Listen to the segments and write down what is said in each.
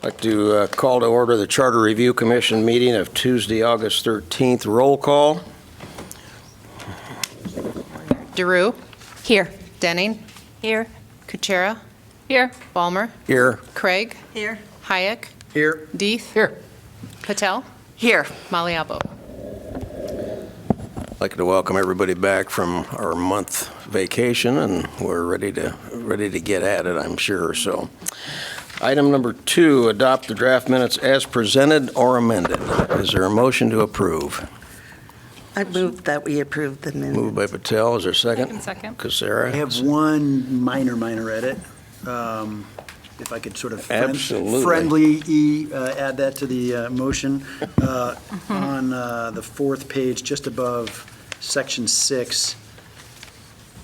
I'd like to call to order the Charter Review Commission meeting of Tuesday, August 13th. Roll call. DeRue. Here. Denning. Here. Kuchera. Here. Balmer. Here. Craig. Here. Hayek. Here. Deeth. Here. Patel. Here. Maliabo. I'd like to welcome everybody back from our month vacation, and we're ready to get at it, I'm sure. So, item number 2, adopt the draft minutes as presented or amended. Is there a motion to approve? I move that we approve the minutes. Moved by Patel. Is there a second? Second. Casera. I have one minor edit. If I could sort of Absolutely. friendly add that to the motion. On the fourth page, just above section 6,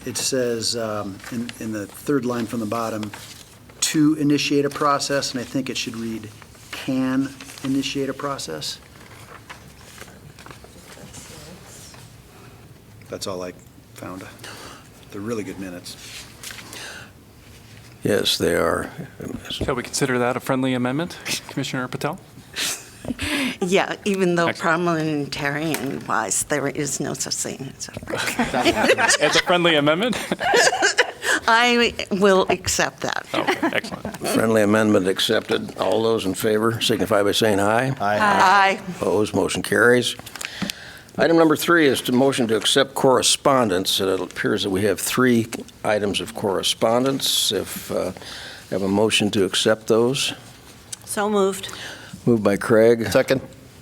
it says in the third line from the bottom, to initiate a process, and I think it should read can initiate a process. That's all I found. They're really good minutes. Yes, they are. Shall we consider that a friendly amendment, Commissioner Patel? Yeah, even though Excellent. parliamentarian-wise, there is no such thing as a... As a friendly amendment? I will accept that. Okay, excellent. Friendly amendment accepted. All those in favor signify by saying aye. Aye. Opposed, motion carries. Item number 3 is to motion to accept correspondence. It appears that we have 3 items of correspondence. If have a motion to accept those. So moved. Moved by Craig. Second.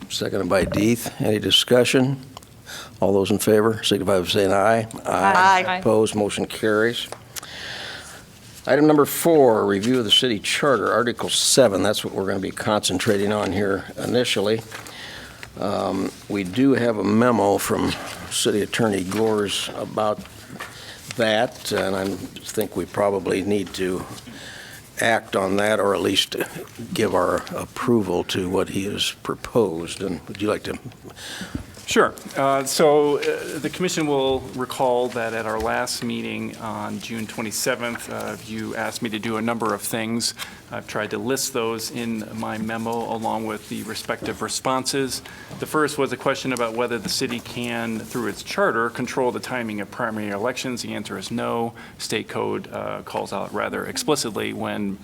Seconded by Deeth. Any discussion? All those in favor signify by saying aye. Aye. Opposed, motion carries. Item number 4, review of the city charter, Article 7. That's what we're going to be concentrating on here initially. We do have a memo from City Attorney Gores about that, and I think we probably need to act on that, or at least give our approval to what he has proposed. And would you like to? Sure. So the commission will recall that at our last meeting on June 27th, you asked me to do a number of things. I've tried to list those in my memo along with the respective responses. The first was a question about whether the city can, through its charter, control the timing of primary elections. The answer is no. State code calls out rather explicitly when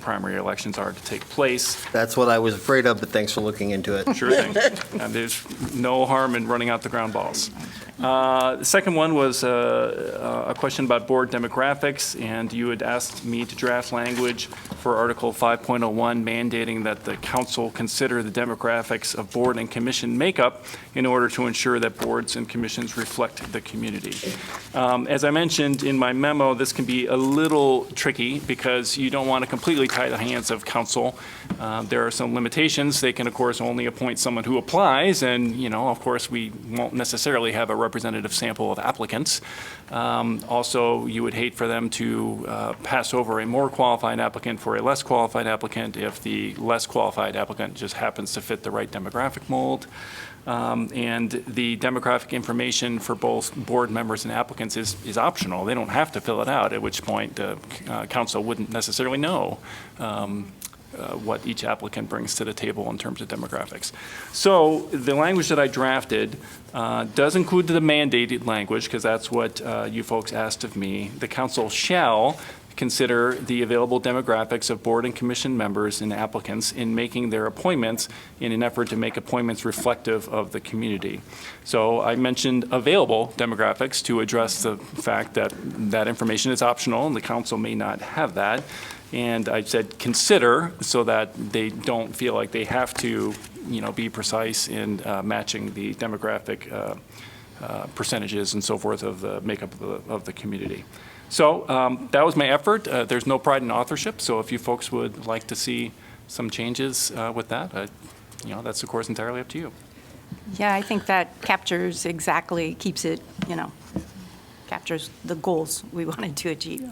primary elections are to take place. That's what I was afraid of, but thanks for looking into it. Sure thing. And there's no harm in running out the ground balls. The second one was a question about board demographics, and you had asked me to draft language for Article 5.01 mandating that the council consider the demographics of board and commission makeup in order to ensure that boards and commissions reflect the community. As I mentioned in my memo, this can be a little tricky because you don't want to completely tie the hands of council. There are some limitations. They can, of course, only appoint someone who applies, and, you know, of course, we won't necessarily have a representative sample of applicants. Also, you would hate for them to pass over a more qualified applicant for a less qualified applicant if the less qualified applicant just happens to fit the right demographic mold. And the demographic information for both board members and applicants is optional. They don't have to fill it out, at which point council wouldn't necessarily know what each applicant brings to the table in terms of demographics. So the language that I drafted does include the mandated language, because that's what you folks asked of me. The council shall consider the available demographics of board and commission members and applicants in making their appointments in an effort to make appointments reflective of the community. So I mentioned available demographics to address the fact that that information is optional and the council may not have that. And I said consider, so that they don't feel like they have to, you know, be precise in matching the demographic percentages and so forth of the makeup of the community. So that was my effort. There's no pride in authorship, so if you folks would like to see some changes with that, you know, that's of course entirely up to you. Yeah, I think that captures exactly, keeps it, you know, captures the goals we wanted to achieve.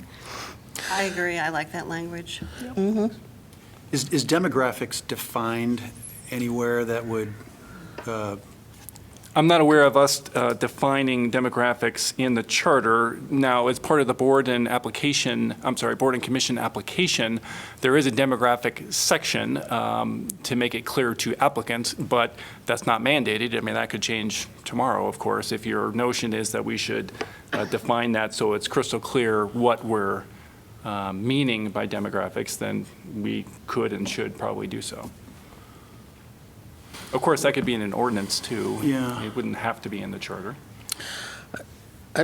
I agree. I like that language. Is demographics defined anywhere that would I'm not aware of us defining demographics in the charter. Now, as part of the board and commission application, there is a demographic section to make it clear to applicants, but that's not mandated. I mean, that could change tomorrow, of course, if your notion is that we should define that so it's crystal clear what we're meaning by demographics, then we could and should probably do so. Of course, that could be in an ordinance, too. Yeah. It wouldn't have to be in the charter. I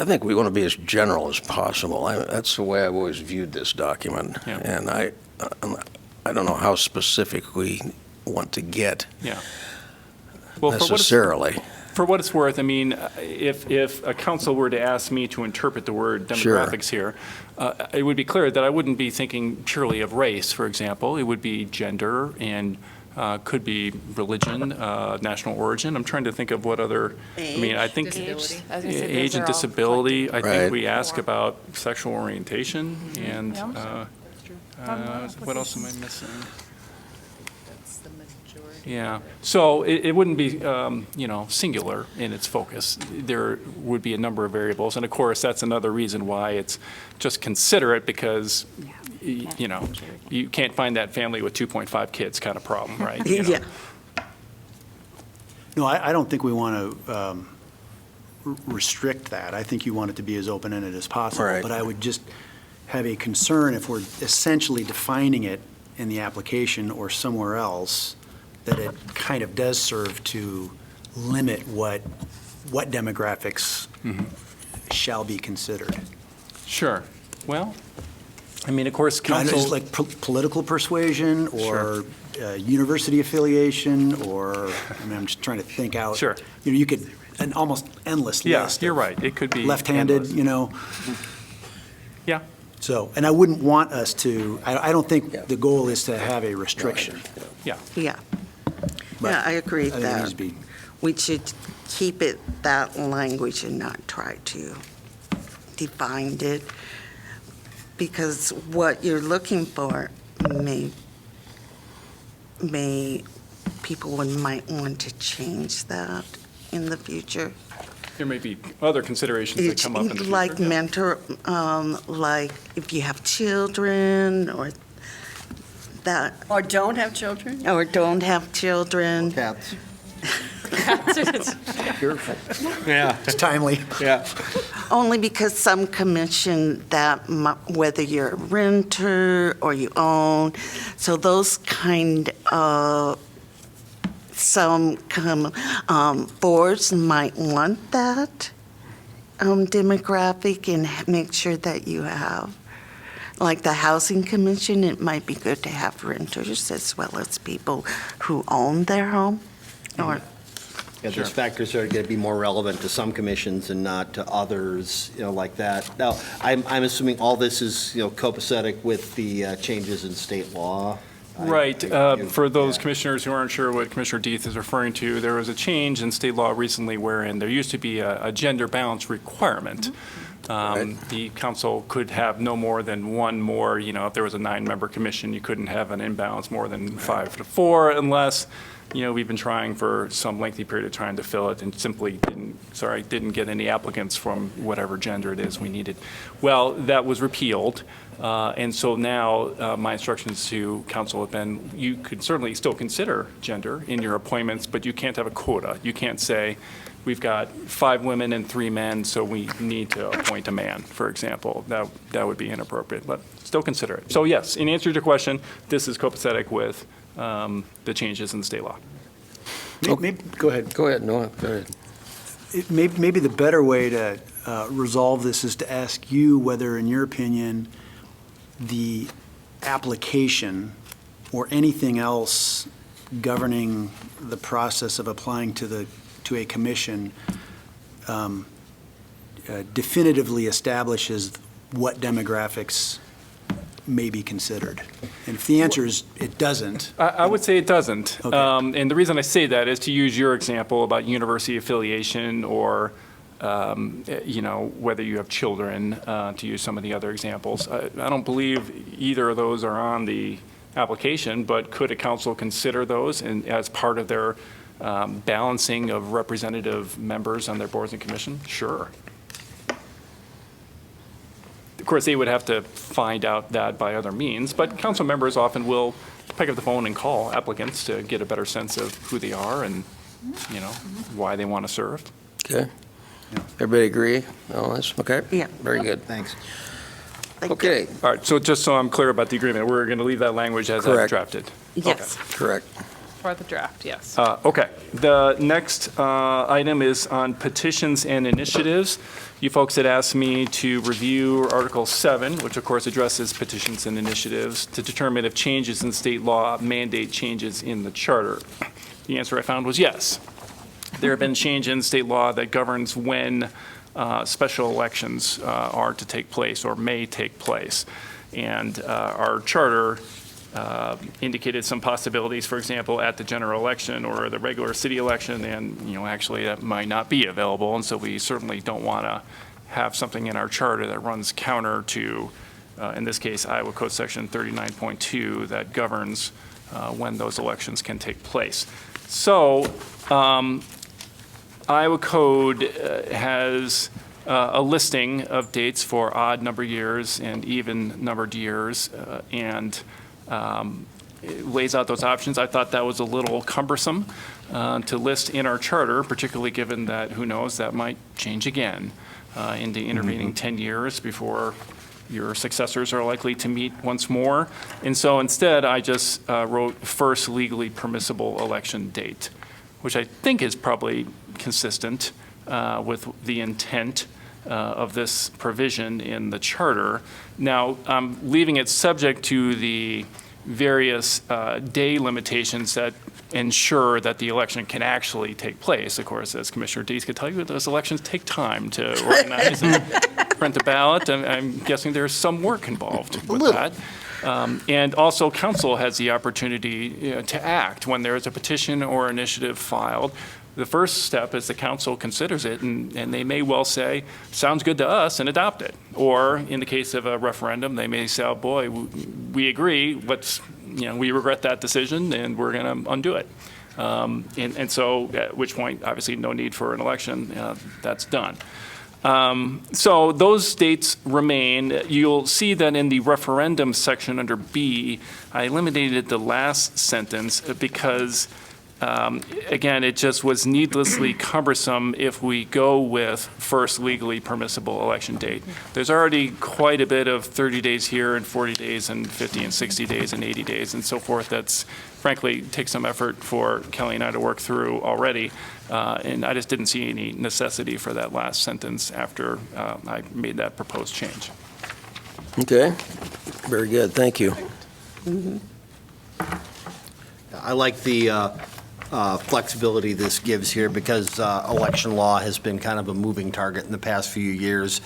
think we want to be as general as possible. That's the way I've always viewed this document. Yeah. And I don't know how specific we want to get Yeah. Well, necessarily. for what it's worth, I mean, if a council were to ask me to interpret the word Sure. demographics here, it would be clear that I wouldn't be thinking purely of race, for example. It would be gender and could be religion, national origin. I'm trying to think of what other, I mean, I think Disability. I was gonna say those age and are all disability. I Right. think we ask about sexual orientation and what else am I missing? Yeah, so it wouldn't be, singular in its focus. There would be a number of variables, and of course, that's another reason why it's just considerate, because, you can't find that family with 2.5 kids kind of problem, right? You know? Yeah. No, I don't think we want to restrict that. I think you want it to be as open-ended as possible. Right. But I would just have a concern if we're essentially defining it in the application or somewhere else, that it kind of does serve to limit what demographics shall be considered. Sure. Well, I mean, of course, I know, council. just like political persuasion or university affiliation, or, I mean, I'm just trying to think out. Sure. You could, an almost endless Yeah, list. you're of right. It could be. Left-handed, endless. Yeah. So, and I wouldn't want us to, I don't think the goal is to have a restriction. Yeah. Yeah. But Yeah, I agree I think it needs that to be, we should keep it that language and not try to define it, because what you're looking for people might want to change that in the future. There may be other considerations that come up in the future. Like yeah. mentor, like if you have children or that, Or don't have children? or don't have children. Cats. Yeah, it's timely. yeah. Only because some commission that, whether you're a renter or you own, so those kind of, boards might want that demographic and make sure that you have. Like the housing commission, it might be good to have renters as well as people who own their home or. Yeah, those factors are going to be more relevant to some commissions and not to others, like that. Now, I'm assuming all this is, copacetic with the changes in state law. Right. For those commissioners who aren't sure what Commissioner Deeth is referring to, there was a change in state law recently wherein there used to be a gender balance requirement. The council could have no more than one more, if there was a 9-member commission, you couldn't have an imbalance more than 5 to 4 unless, we've been trying for some lengthy period of time to fill it and simply didn't get any applicants from whatever gender it is we needed. Well, that was repealed. And so now my instructions to council have been, you could certainly still consider gender in your appointments, but you can't have a quota. You can't say, we've got 5 women and 3 men, so we need to appoint a man, for example. That would be inappropriate, but still consider it. So yes, in answer to your question, this is copacetic with the changes in the state law. Maybe, go ahead. Go ahead, Noah, go ahead. Maybe the better way to resolve this is to ask you whether, in your opinion, the application or anything else governing the process of applying to a commission definitively establishes what demographics may be considered. And if the answer is it doesn't. I would say it doesn't. Okay. And the reason I say that is to use your example about university affiliation or, whether you have children, to use some of the other examples. I don't believe either of those are on the application, but could a council consider those and as part of their balancing of representative members on their boards and commission? Sure. Of course, they would have to find out that by other means, but council members often will pick up the phone and call applicants to get a better sense of who they are and, why they want to serve. Okay. Everybody agree? No, that's, okay. Yeah. Very good. Thanks. Thank you. Okay, All right, so just so I'm clear about the agreement, we're going to leave that language as I've Correct. drafted. Yes. correct. For the draft, yes. Okay. The next item is on petitions and initiatives. You folks had asked me to review Article 7, which of course addresses petitions and initiatives, to determine if changes in state law mandate changes in the charter. The answer I found was yes. There have been changes in state law that governs when special elections are to take place or may take place. And our charter indicated some possibilities, for example, at the general election or the regular city election, and, actually that might not be available. And so we certainly don't want to have something in our charter that runs counter to, in this case, Iowa Code Section 39.2 that governs when those elections can take place. So Iowa Code has a listing of dates for odd number years and even numbered years, and it lays out those options. I thought that was a little cumbersome to list in our charter, particularly given that, who knows, that might change again in the intervening 10 years before your successors are likely to meet once more. And so instead, I just wrote first legally permissible election date, which I think is probably consistent with the intent of this provision in the charter. Now, I'm leaving it subject to the various day limitations that ensure that the election can actually take place. Of course, as Commissioner Dees could tell you, those elections take time to organize and print a ballot. I'm guessing there's some work involved with that. And also, council has the opportunity to act when there is a petition or initiative filed. The first step is the council considers it, and they may well say, sounds good to us, and adopt it. Or in the case of a referendum, they may say, oh boy, we agree, we regret that decision, and we're going to undo it. And so at which point, obviously, no need for an election, that's done. So those dates remain. You'll see that in the referendum section under B, I eliminated the last sentence because again, it just was needlessly cumbersome if we go with first legally permissible election date. There's already quite a bit of 30 days here and 40 days and 50 and 60 days and 80 days and so forth. That's frankly takes some effort for Kelly and I to work through already. And I just didn't see any necessity for that last sentence after I made that proposed change. Okay, very good, thank you. I like the flexibility this gives here because election law has been kind of a moving target in the past few years.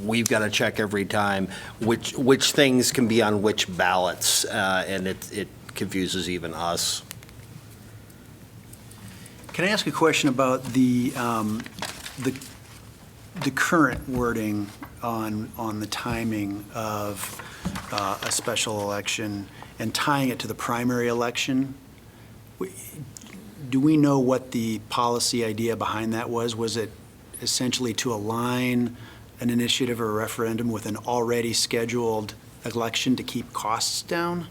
We've got to check every time which things can be on which ballots, and it confuses even us. Can I ask a question about the current wording on the timing of a special election and tying it to the primary election? Do we know what the policy idea behind that was? Was it essentially to align an initiative or a referendum with an already scheduled election to keep costs down?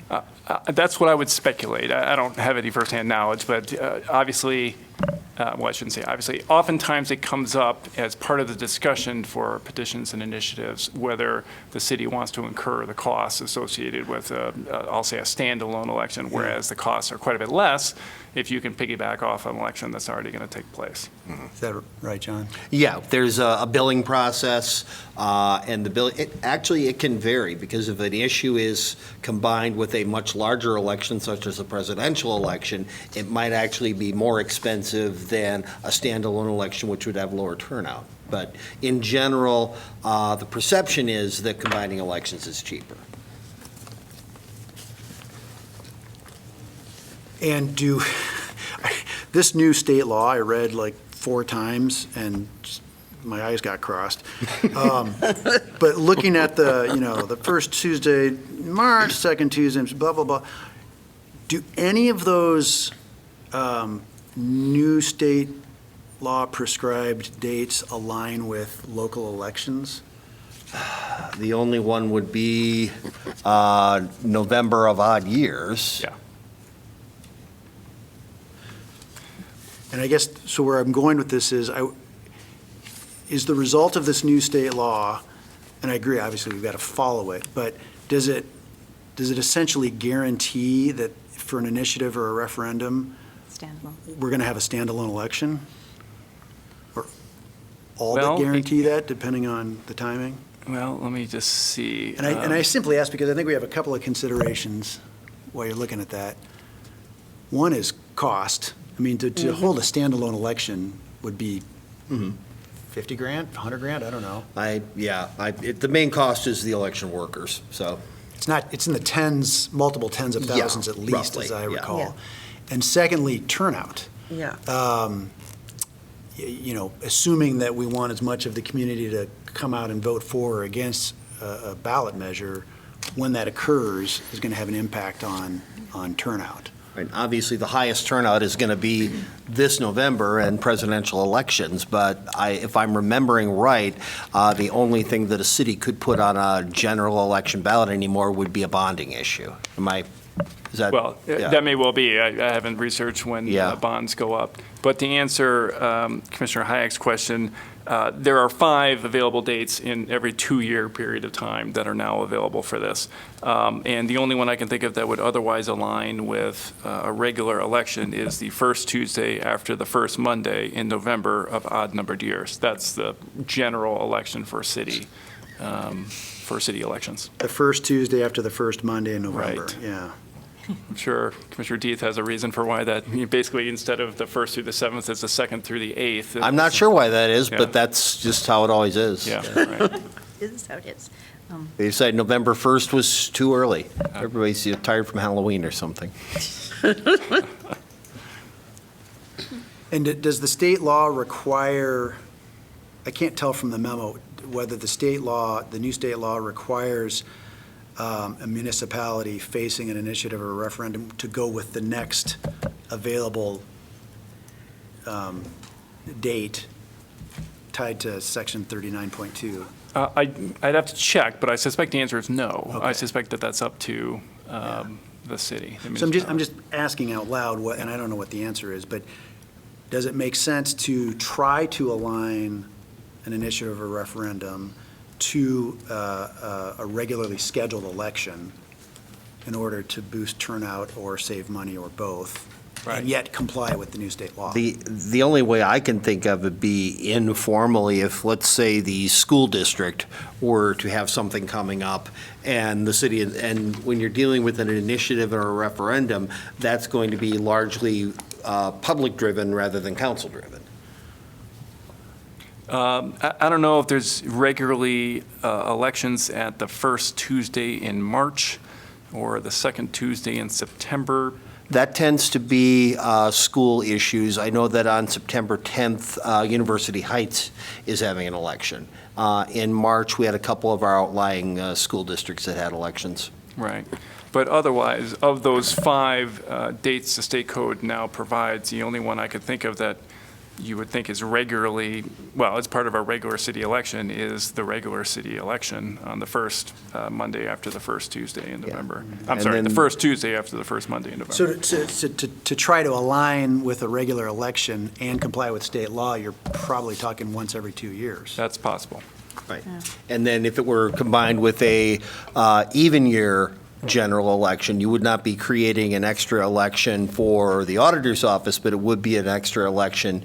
That's what I would speculate. I don't have any firsthand knowledge, but obviously, well, I shouldn't say obviously, oftentimes it comes up as part of the discussion for petitions and initiatives, whether the city wants to incur the costs associated with, I'll say, a standalone election, whereas the costs are quite a bit less if you can piggyback off an election that's already going to take place. Is that right, John? Yeah, there's a billing process, and the bill, it can vary because if an issue is combined with a much larger election, such as a presidential election, it might actually be more expensive than a standalone election, which would have lower turnout. But in general, the perception is that combining elections is cheaper. And this new state law, I read like 4 times and my eyes got crossed. But looking at the first Tuesday, in March, second Tuesday, blah, blah, blah. Do any of those new state law prescribed dates align with local elections? The only one would be November of odd years. Yeah. And I guess, so where I'm going with this is the result of this new state law, and I agree, obviously, we've got to follow it, but does it essentially guarantee that for an initiative or a referendum, Standalone. we're going to have a standalone election? Or all Well, but guarantee that, depending on the timing? Well, let me just see. And I simply ask because I think we have a couple of considerations while you're looking at that. One is cost. I mean, to hold a standalone election would be 50 grand, 100 grand, I don't know. The main cost is the election workers, so. It's in the tens, multiple tens of Yeah, thousands at least, roughly, as I yeah. recall. Yeah. And secondly, turnout. Yeah. Assuming that we want as much of the community to come out and vote for or against a ballot measure, when that occurs is going to have an impact on turnout. Right, obviously, the highest turnout is going to be this November and presidential elections, but if I'm remembering right, the only thing that a city could put on a general election ballot anymore would be a bonding issue. Is that? Well, yeah. that may well be. I haven't researched when Yeah. bonds go up. But to answer Commissioner Hayek's question, there are 5 available dates in every 2-year period of time that are now available for this. And the only one I can think of that would otherwise align with a regular election is the first Tuesday after the first Monday in November of odd-numbered years. That's the general election for city elections. The first Tuesday after the first Monday in November, Right. yeah. I'm sure Commissioner Deeth has a reason for why that, basically, instead of the 1st through the 7th, it's the 2nd through the 8th. I'm not sure why that is, Yeah. but that's just how it always is. Yeah, right. This is how it is. They said November 1st was too early. Everybody's tired from Halloween or something. And does the state law require, I can't tell from the memo, whether the new state law requires a municipality facing an initiative or a referendum to go with the next available date tied to section 39.2. I'd have to check, but I suspect the answer is no. I Okay. suspect that that's up to the city. the So I'm municipality. just asking out loud, and I don't know what the answer is, but does it make sense to try to align an initiative or referendum to a regularly scheduled election in order to boost turnout or save money or both, Right. and yet comply with the new state law? The only way I can think of it be informally, if, let's say, the school district were to have something coming up, and the city, and when you're dealing with an initiative or a referendum, that's going to be largely public-driven rather than council-driven. I don't know if there's regularly elections at the first Tuesday in March or the second Tuesday in September. That tends to be school issues. I know that on September 10th, University Heights is having an election. In March, we had a couple of our outlying school districts that had elections. Right. But otherwise, of those 5 dates the state code now provides, the only one I could think of that you would think is regularly, well, it's part of our regular city election, is the regular city election on the first Monday after the first Tuesday in November. I'm And sorry, the then- first Tuesday after the first Monday in November. So to try to align with a regular election and comply with state law, you're probably talking once every 2 years. That's possible. Right. And then if it were combined with a even year general election, you would not be creating an extra election for the auditor's office, but it would be an extra election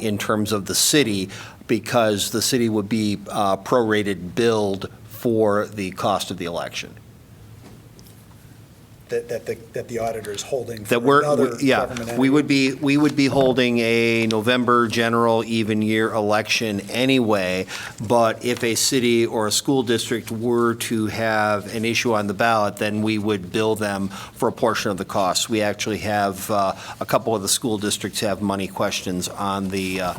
in terms of the city, because the city would be prorated billed for the cost of the election. That the auditor is holding That for another yeah, government we entity. would be holding a November general even year election anyway, but if a city or a school district were to have an issue on the ballot, then we would bill them for a portion of the cost. We actually have, a couple of the school districts have money questions on the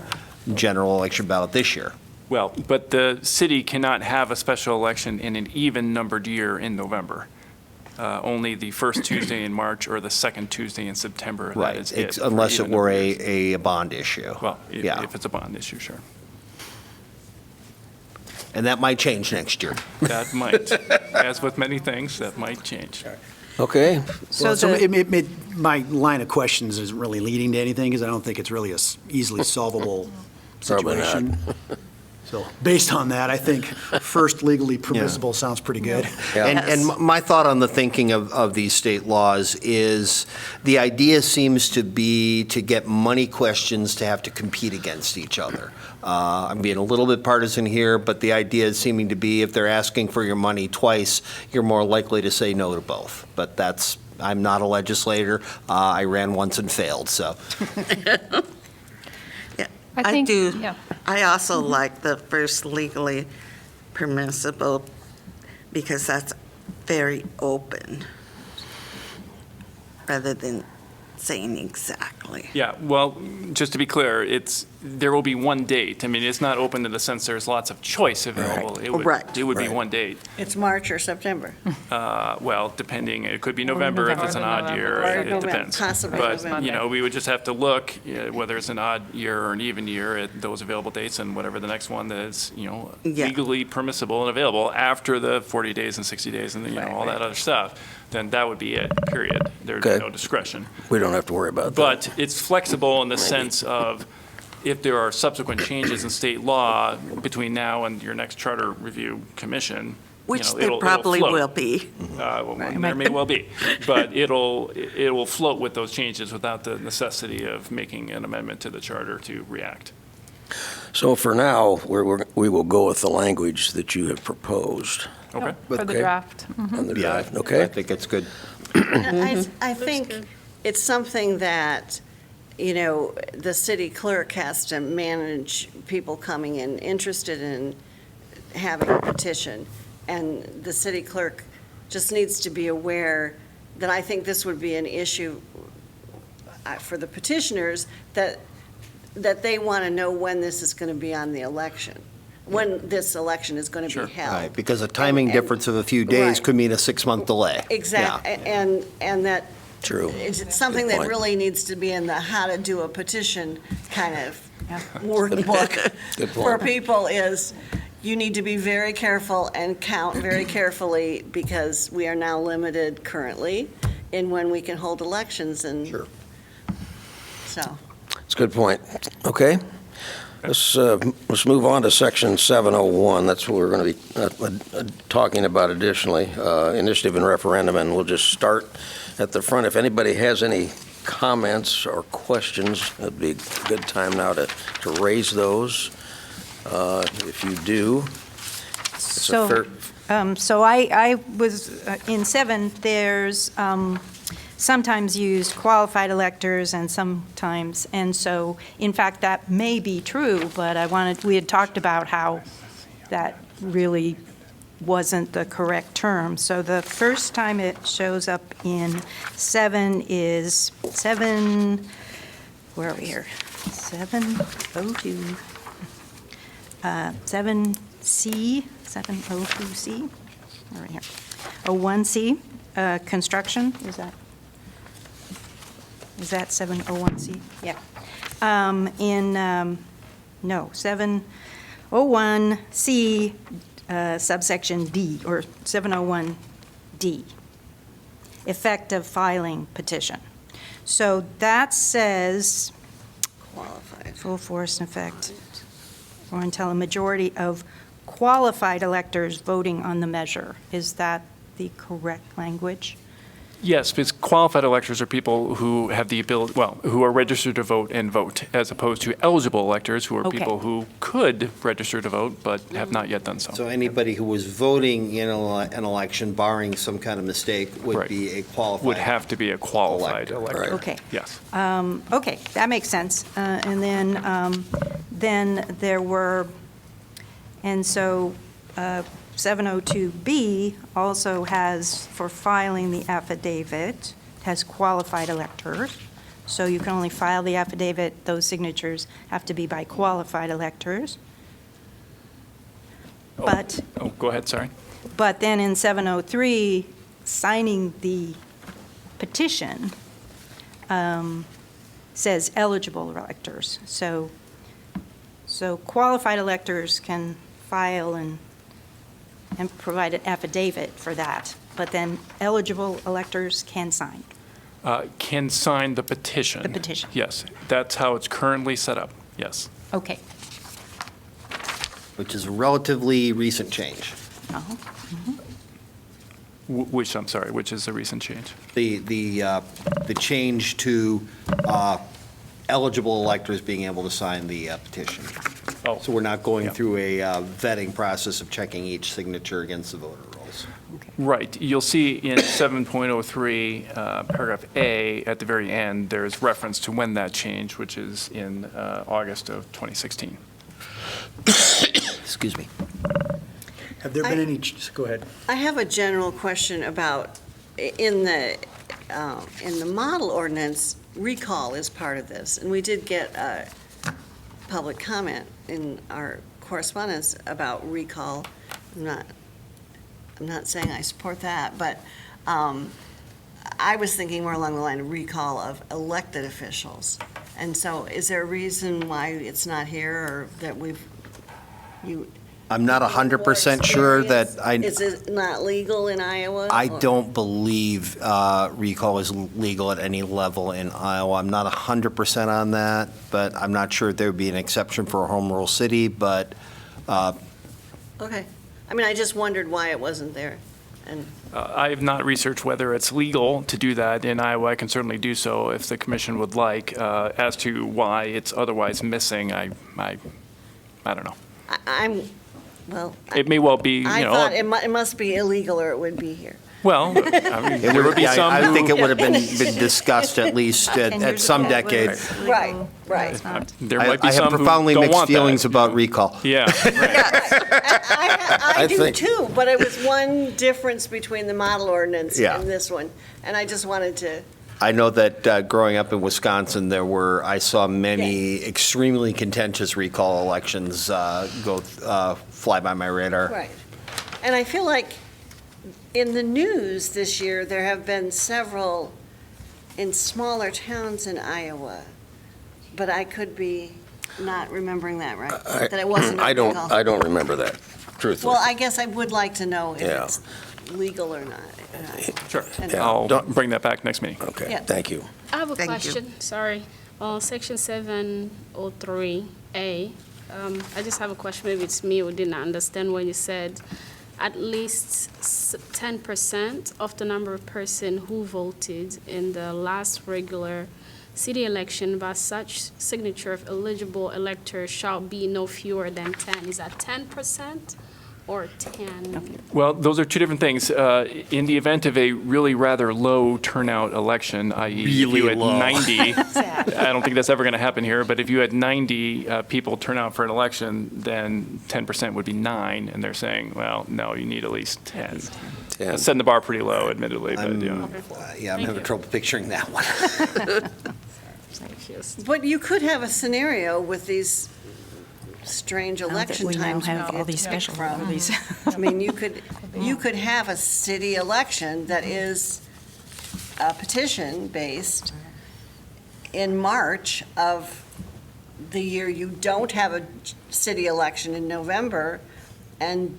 general election ballot this year. Well, but the city cannot have a special election in an even numbered year in November. only the first Tuesday in March or the second Tuesday in September. That Right, is it. for unless either it were number of years. a bond issue. Well, Yeah. if it's a bond issue, sure. And that might change next year. That might, as with many things, that might change. Okay, Well, so the- my line of questions isn't really leading to anything, because I don't think it's really a easily solvable Probably not. situation. So, based on that, I think first legally permissible sounds pretty good. Yeah. And my thought on the thinking of these state laws is, the idea seems to be to get money questions to have to compete against each other. I'm being a little bit partisan here, but the idea is seeming to be, if they're asking for your money twice, you're more likely to say no to both. But I'm not a legislator. I ran once and failed, so. I think, do. yeah. I also like the first legally permissible, because that's very open, rather than saying exactly. Yeah, well, just to be clear, there will be one date. I mean, it's not open in the sense there's lots of choice available. Right. It would be Right. one date. It's March or September. Well, depending, it could be November if it's an November. odd year, Or it November, depends. possibly But, November. we would just have to look, whether it's an odd year or an even year, at those available dates and whatever the next one that is, Yeah. legally permissible and available after the 40 days and 60 days and, all that other stuff, then that would be it, period. There'd be Okay. no discretion. we don't have to worry about that. But it's flexible in the sense of, if there are subsequent changes in state law between now and your next charter review commission, Which there it'll probably float. will be. Well, there may well be, but it will float with those changes without the necessity of making an amendment to the charter to react. So for now, we will go with the language that you have proposed Okay? For the Okay. draft. on the Yeah, draft, I okay? think it's good. I think it's something that, the city clerk has to manage people coming in interested in having a petition. And the city clerk just needs to be aware that I think this would be an issue for the petitioners, that they want to know when this is going to be on the election, when this election is going to Sure. be held. Right, because a timing And- difference of a few days Right. could mean a 6-month delay. Exactly, and that True. it's something Good that point. really needs to be in the how to do a petition kind of workbook Good for point. people, is you need to be very careful and count very carefully, because we are now limited currently in when we can hold elections, and Sure. so. It's a good point. Okay. Let's move on to section 701. That's what we're going to be talking about additionally, initiative and referendum, and we'll just start at the front. If anybody has any comments or questions, it'd be a good time now to raise those. If you do, it's a fair, So I was, in 7, there's sometimes used qualified electors and sometimes, and so, in fact, that may be true, but we had talked about how that really wasn't the correct term. So the first time it shows up in 7 is 7, where are we here? 702. 7C, 702C, right here. 01C, construction, is that 701C? Yeah. No, 701C, subsection D, or 701D, effective filing petition. So that says Qualified. full force and effect, or until a majority of qualified electors voting on the measure. Is that the correct language? Yes, because qualified electors are people who have the ability, who are registered to vote and vote, as opposed to eligible electors, who are Okay. people who could register to vote but have not yet done so. So anybody who was voting in an election, barring some kind of mistake, would Right. be a qualified. Would have to be a qualified Elector. elector. Okay. Yes. Okay, that makes sense. And then there were, and so 702B also has, for filing the affidavit, has qualified electors. So you can only file the affidavit, those signatures have to be by qualified electors. But Oh, go ahead, sorry. But then in 703, signing the petition says eligible electors. So qualified electors can file and provide an affidavit for that, but then eligible electors can sign. Can sign the petition. The petition. Yes, that's how it's currently set up, yes. Okay. Which is a relatively recent change. Uh-huh. Which, I'm sorry, which is a recent change? The change to eligible electors being able to sign the petition. Oh. So we're not going Yeah. through a vetting process of checking each signature against the voter rolls. Right. You'll see in 7.03, paragraph A, at the very end, there's reference to when that changed, which is in August of 2016. Excuse me. Have there been any, go ahead. I have a general question about, in the model ordinance, recall is part of this, and we did get a public comment in our correspondence about recall. I'm not saying I support that, but I was thinking more along the line of recall of elected officials. And so is there a reason why it's not here, or that I'm not 100% sure that Is it not legal in Iowa? I or- don't believe recall is legal at any level in Iowa. I'm not 100% on that, but I'm not sure if there would be an exception for a home rule city, but Okay. I mean, I just wondered why it wasn't there. And I have not researched whether it's legal to do that in Iowa. I can certainly do so if the commission would like. As to why it's otherwise missing, I don't know. well, It may well be, I thought it must be illegal or it would be here. well, I mean, there would be yeah, some I who. think it would have been discussed at least 10 at years some ago, it was decade. legal. Right, No, right. it's not. There might be I have some who profoundly don't mixed want that, feelings you about know. recall. Yeah, right. I do think- too, but it was one difference between the model ordinance Yeah. and this one. And I just wanted to, I know that growing up in Wisconsin, I saw many extremely contentious recall elections fly by my radar. right. And I feel like in the news this year, there have been several in smaller towns in Iowa, but I could be not remembering that right, that it wasn't a I recall. don't remember that, truthfully. Well, I guess I would like to know if Yeah. it's legal or not. Sure. And- Yeah. I'll Don't- bring that back next meeting. Okay, Yeah. thank you. I have a Thank you. question, sorry. On section 703A, I just have a question, maybe it's me who didn't understand when you said at least 10% of the number of person who voted in the last regular city election by such signature of eligible electors shall be no fewer than 10. Is that 10% or 10? Well, those are two different things. In the event of a really rather low turnout election, i.e. if Really you had low. 90, I don't think that's ever going to happen here, but if you had 90 people turn out for an election, then 10% would be 9, and they're saying, well, no, you need at least 10. Yeah. Setting the bar pretty low, admittedly, but, you know. Yeah, I'm having trouble picturing that one. But you could have a scenario with these strange election We now times. have we all get these picked special from. these. I mean, you could have a city election that is petition-based in March of the year you don't have a city election in November, and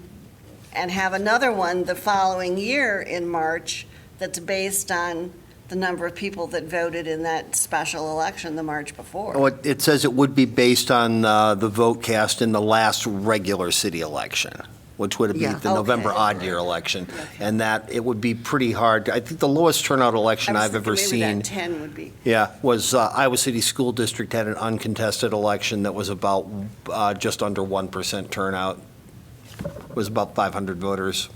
have another one the following year in March that's based on the number of people that voted in that special election the March before. Well, it says it would be based on the vote cast in the last regular city election, which would be Yeah. the November Okay. odd year election. And that it would be pretty hard. I think the lowest turnout election I was I've ever thinking maybe seen. that 10 would be. Yeah, was Iowa City School District had an uncontested election that was about just under 1% turnout. It was about 500 voters.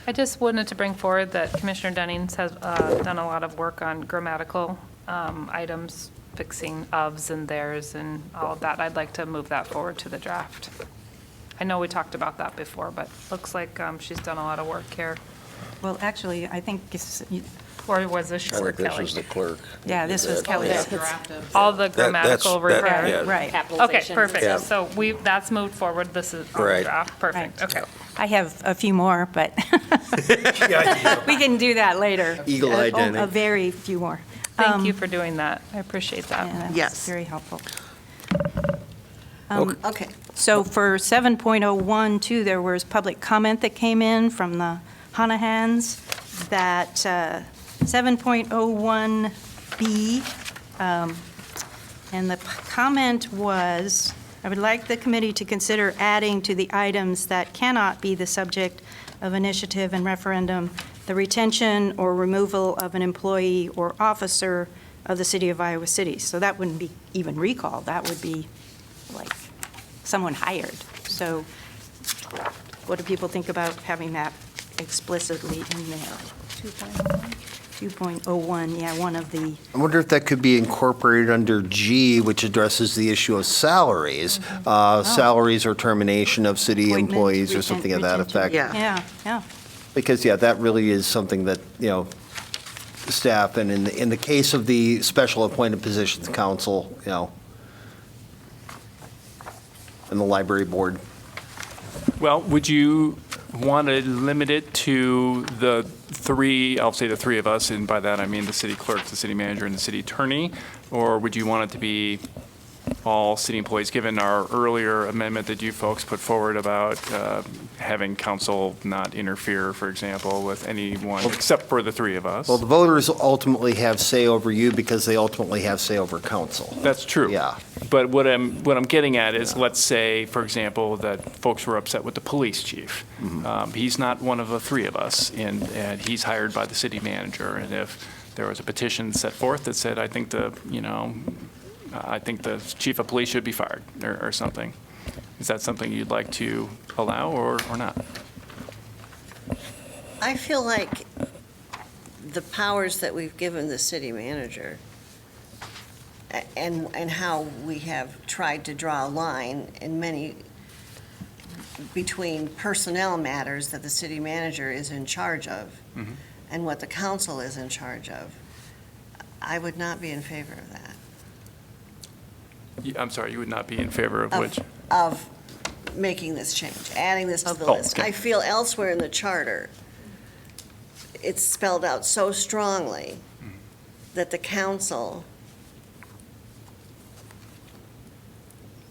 I just wanted to bring forward that Commissioner Dennings has done a lot of work on grammatical items, fixing ofs and theirs and all of that. I'd like to move that forward to the draft. I know we talked about that before, but looks like she's done a lot of work here. Well, actually, I think it's, Or was this I think this Kelly? was the clerk. yeah, this was Yeah. Kelly's. All the that's- grammatical that- repair? yeah. Right. Okay, perfect. Yeah. So that's moved forward. This is on the Right. draft. Perfect, Right. okay. I have a few more, but we can do that later. Eagle-eyed, Danny. A very few more. Thank you for doing that. I appreciate that. Yeah, that's Yes. very helpful. Okay. So for 7.01 too, there was public comment that came in from the Hanahans that 7.01B, and the comment was, I would like the committee to consider adding to the items that cannot be the subject of initiative and referendum, the retention or removal of an employee or officer of the city of Iowa City. So that wouldn't be even recall, that would be like someone hired. So what do people think about having that explicitly in there? 2.01, yeah, one of the, I wonder if that could be incorporated under G, which addresses the issue of salaries. Salaries or termination of city Appointment, employees or something of that retention. effect. Yeah. yeah. Because, yeah, that really is something that, staff, and in the case of the Special Appointed Positions Council, and the library board. Well, would you want to limit it to the three, I'll say the three of us, and by that I mean the city clerk, the city manager, and the city attorney? Or would you want it to be all city employees, given our earlier amendment that you folks put forward about having council not interfere, for example, with anyone except for the three of us? Well, the voters ultimately have say over you because they ultimately have say over council. That's true. Yeah. But what I'm getting at is, let's say, for example, that folks were upset with the police chief. He's not one of the three of us, and he's hired by the city manager. And if there was a petition set forth that said, I think the chief of police should be fired or something, is that something you'd like to allow or not? I feel like the powers that we've given the city manager and how we have tried to draw a line in many, between personnel matters that the city manager is in charge of and what the council is in charge of, I would not be in favor of that. I'm sorry, you would not be in favor of which? Of making this change, adding this to the Oh, list. okay. I feel elsewhere in the charter, it's spelled out so strongly that the council,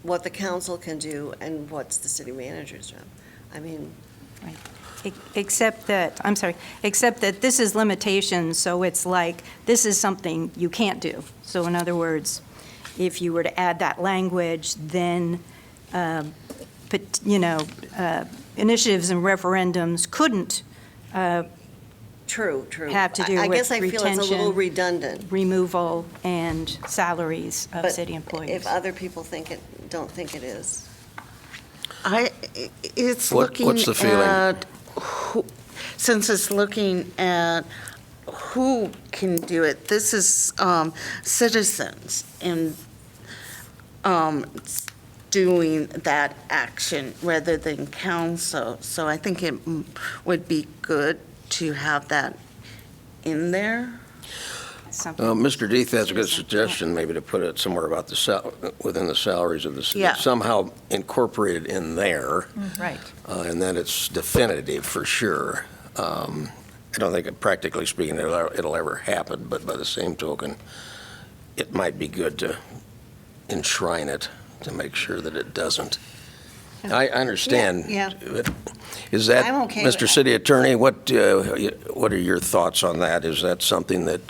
what the council can do and what's the city manager's job. I mean, Except that this is limitations, so it's like, this is something you can't do. So in other words, if you were to add that language, then, initiatives and referendums couldn't true. have to do I with guess I feel it's a little retention, redundant. removal, and salaries of But city employees. if other people don't think it is. It's What's looking the feeling? at, since it's looking at who can do it, this is citizens and doing that action rather than council. So I think it would be good to have that in there. Something- Mr. Deeth has a good suggestion, maybe to put it somewhere about within the salaries of the city. Yeah. Somehow incorporated in there, Right. and then it's definitive for sure. I don't think, practically speaking, it'll ever happen, but by the same token, it might be good to enshrine it to make sure that it doesn't. I understand. Yeah. Is that, I'm okay with Mr. that. City Attorney, what are your thoughts on that? Is that something that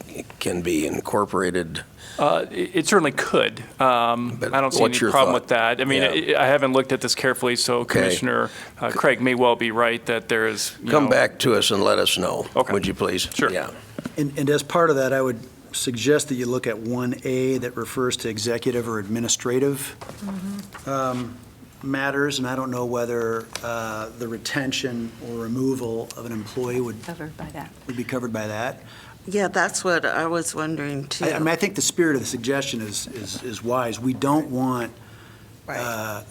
can be incorporated? It certainly could. I don't see any what's your problem thought? with that. I mean, Yeah. I haven't looked at this carefully, so Okay. Commissioner Craig may well be right that there is, Come back to us and let us know. Okay. Would you please? Sure. Yeah. And as part of that, I would suggest that you look at 1A that refers to executive or administrative matters, and I don't know whether the retention or removal of an employee would Covered by that. be covered by that. Yeah, that's what I was wondering too. I mean, I think the spirit of the suggestion is wise. We don't want, the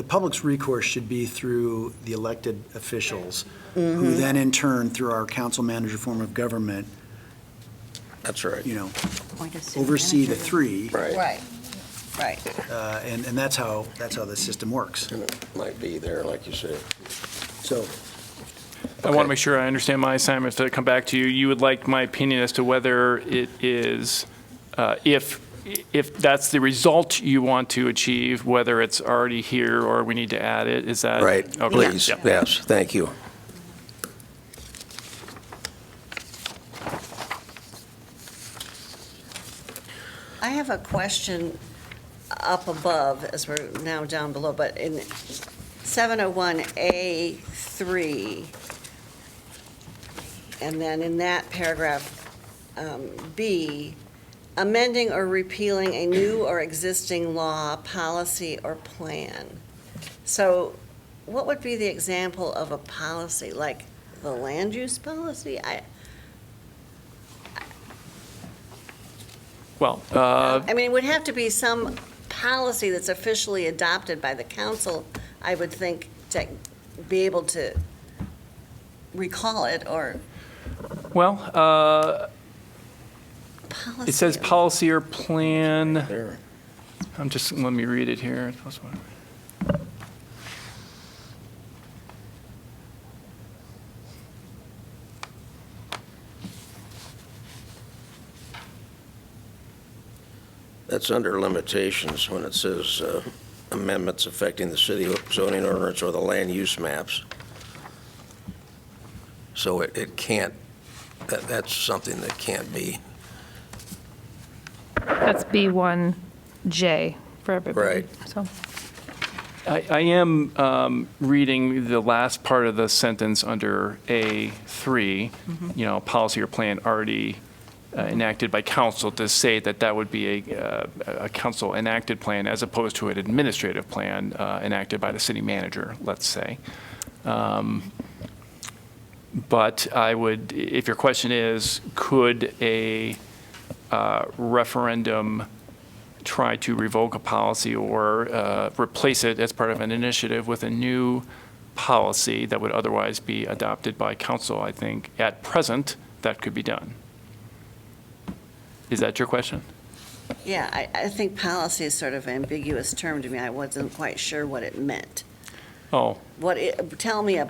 public's recourse should be through the elected officials, who then in turn, through our council manager form of government, That's right. Appoint a city oversee the manager. three, Right. Right. and that's how the system works. And it might be there, like you say. So, I want to make sure I understand my assignment to come back to you. You would like my opinion as to whether it is, if that's the result you want to achieve, whether it's already here or we need to add it, is that? Right, Okay. please, Yep. yes, thank you. I have a question up above, as we're now down below, but in 701A3, and then in that paragraph, B, amending or repealing a new or existing law, policy, or plan. So what would be the example of a policy, like the land use policy? Well, I mean, it would have to be some policy that's officially adopted by the council, I would think, to be able to recall it, or well, policy. it says policy or plan. There. Let me read it here. That's under limitations when it says amendments affecting the city zoning ordinance or the land use maps. So it can't, that's something that can't be. That's B1J for everybody. Right. So, I am reading the last part of the sentence under A3, policy or plan already enacted by council, to say that would be a council enacted plan as opposed to an administrative plan enacted by the city manager, let's say. But I would, if your question is, could a referendum try to revoke a policy or replace it as part of an initiative with a new policy that would otherwise be adopted by council, I think at present that could be done. Is that your question? Yeah, I think policy is sort of an ambiguous term to me. I wasn't quite sure what it meant. Oh, Tell me a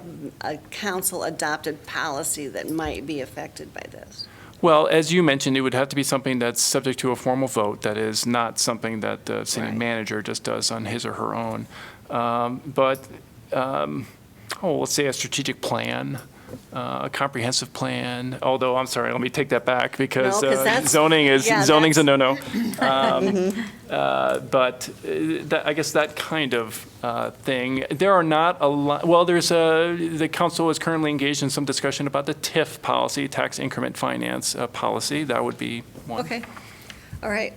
council-adopted policy that might be affected by this. well, as you mentioned, it would have to be something that's subject to a formal vote. That is not something that the city Right. manager just does on his or her own. Let's say a strategic plan, a comprehensive plan, although, I'm sorry, let me take that back because No, 'cause that's- zoning's yeah, a no-no. But I guess that kind of thing. There are not a lot, well, the council is currently engaged in some discussion about the TIF policy, tax increment finance policy. That would be one. Okay, all right.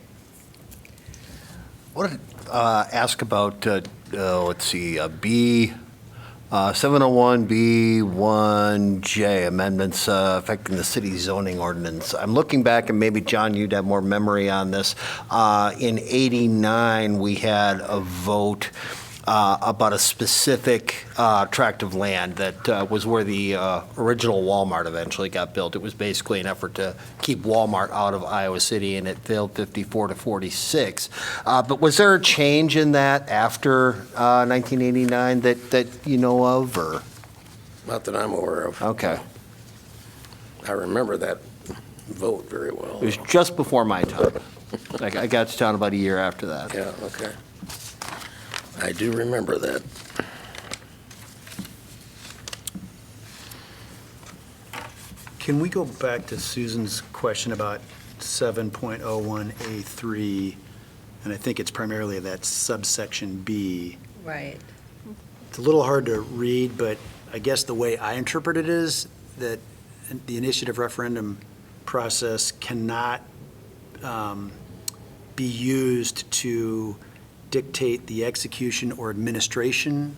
I want to ask about, let's see, B, 701B1J, amendments affecting the city zoning ordinance. I'm looking back, and maybe, John, you'd have more memory on this. In '89, we had a vote about a specific tract of land that was where the original Walmart eventually got built. It was basically an effort to keep Walmart out of Iowa City, and it failed 54-46. But was there a change in that after 1989 that you know of, or? Not that I'm aware of. Okay. I remember that vote very well. It was just before my time. I got to town about a year after that. Yeah, okay. I do remember that. can we go back to Susan's question about 7.01A3, and I think it's primarily that subsection B. Right. It's a little hard to read, but I guess the way I interpret it is that the initiative referendum process cannot be used to dictate the execution or administration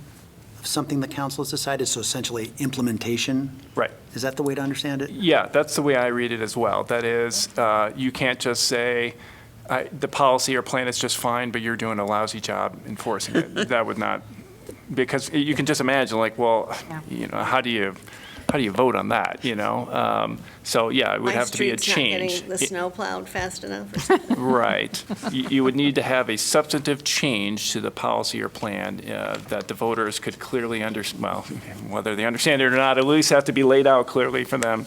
of something the council has decided, so essentially implementation. Right. Is that the way to understand it? Yeah, that's the way I read it as well. That is, you can't just say, the policy or plan is just fine, but you're doing a lousy job enforcing it. That would not, because you can just imagine, like, well, Yeah. how do you how do you vote on that, you know? So, yeah, it would My have to be a street's not change. getting the snow plowed fast enough or something. Right. You would need to have a substantive change to the policy or plan that the voters could clearly well, whether they understand it or not, at least have to be laid out clearly for them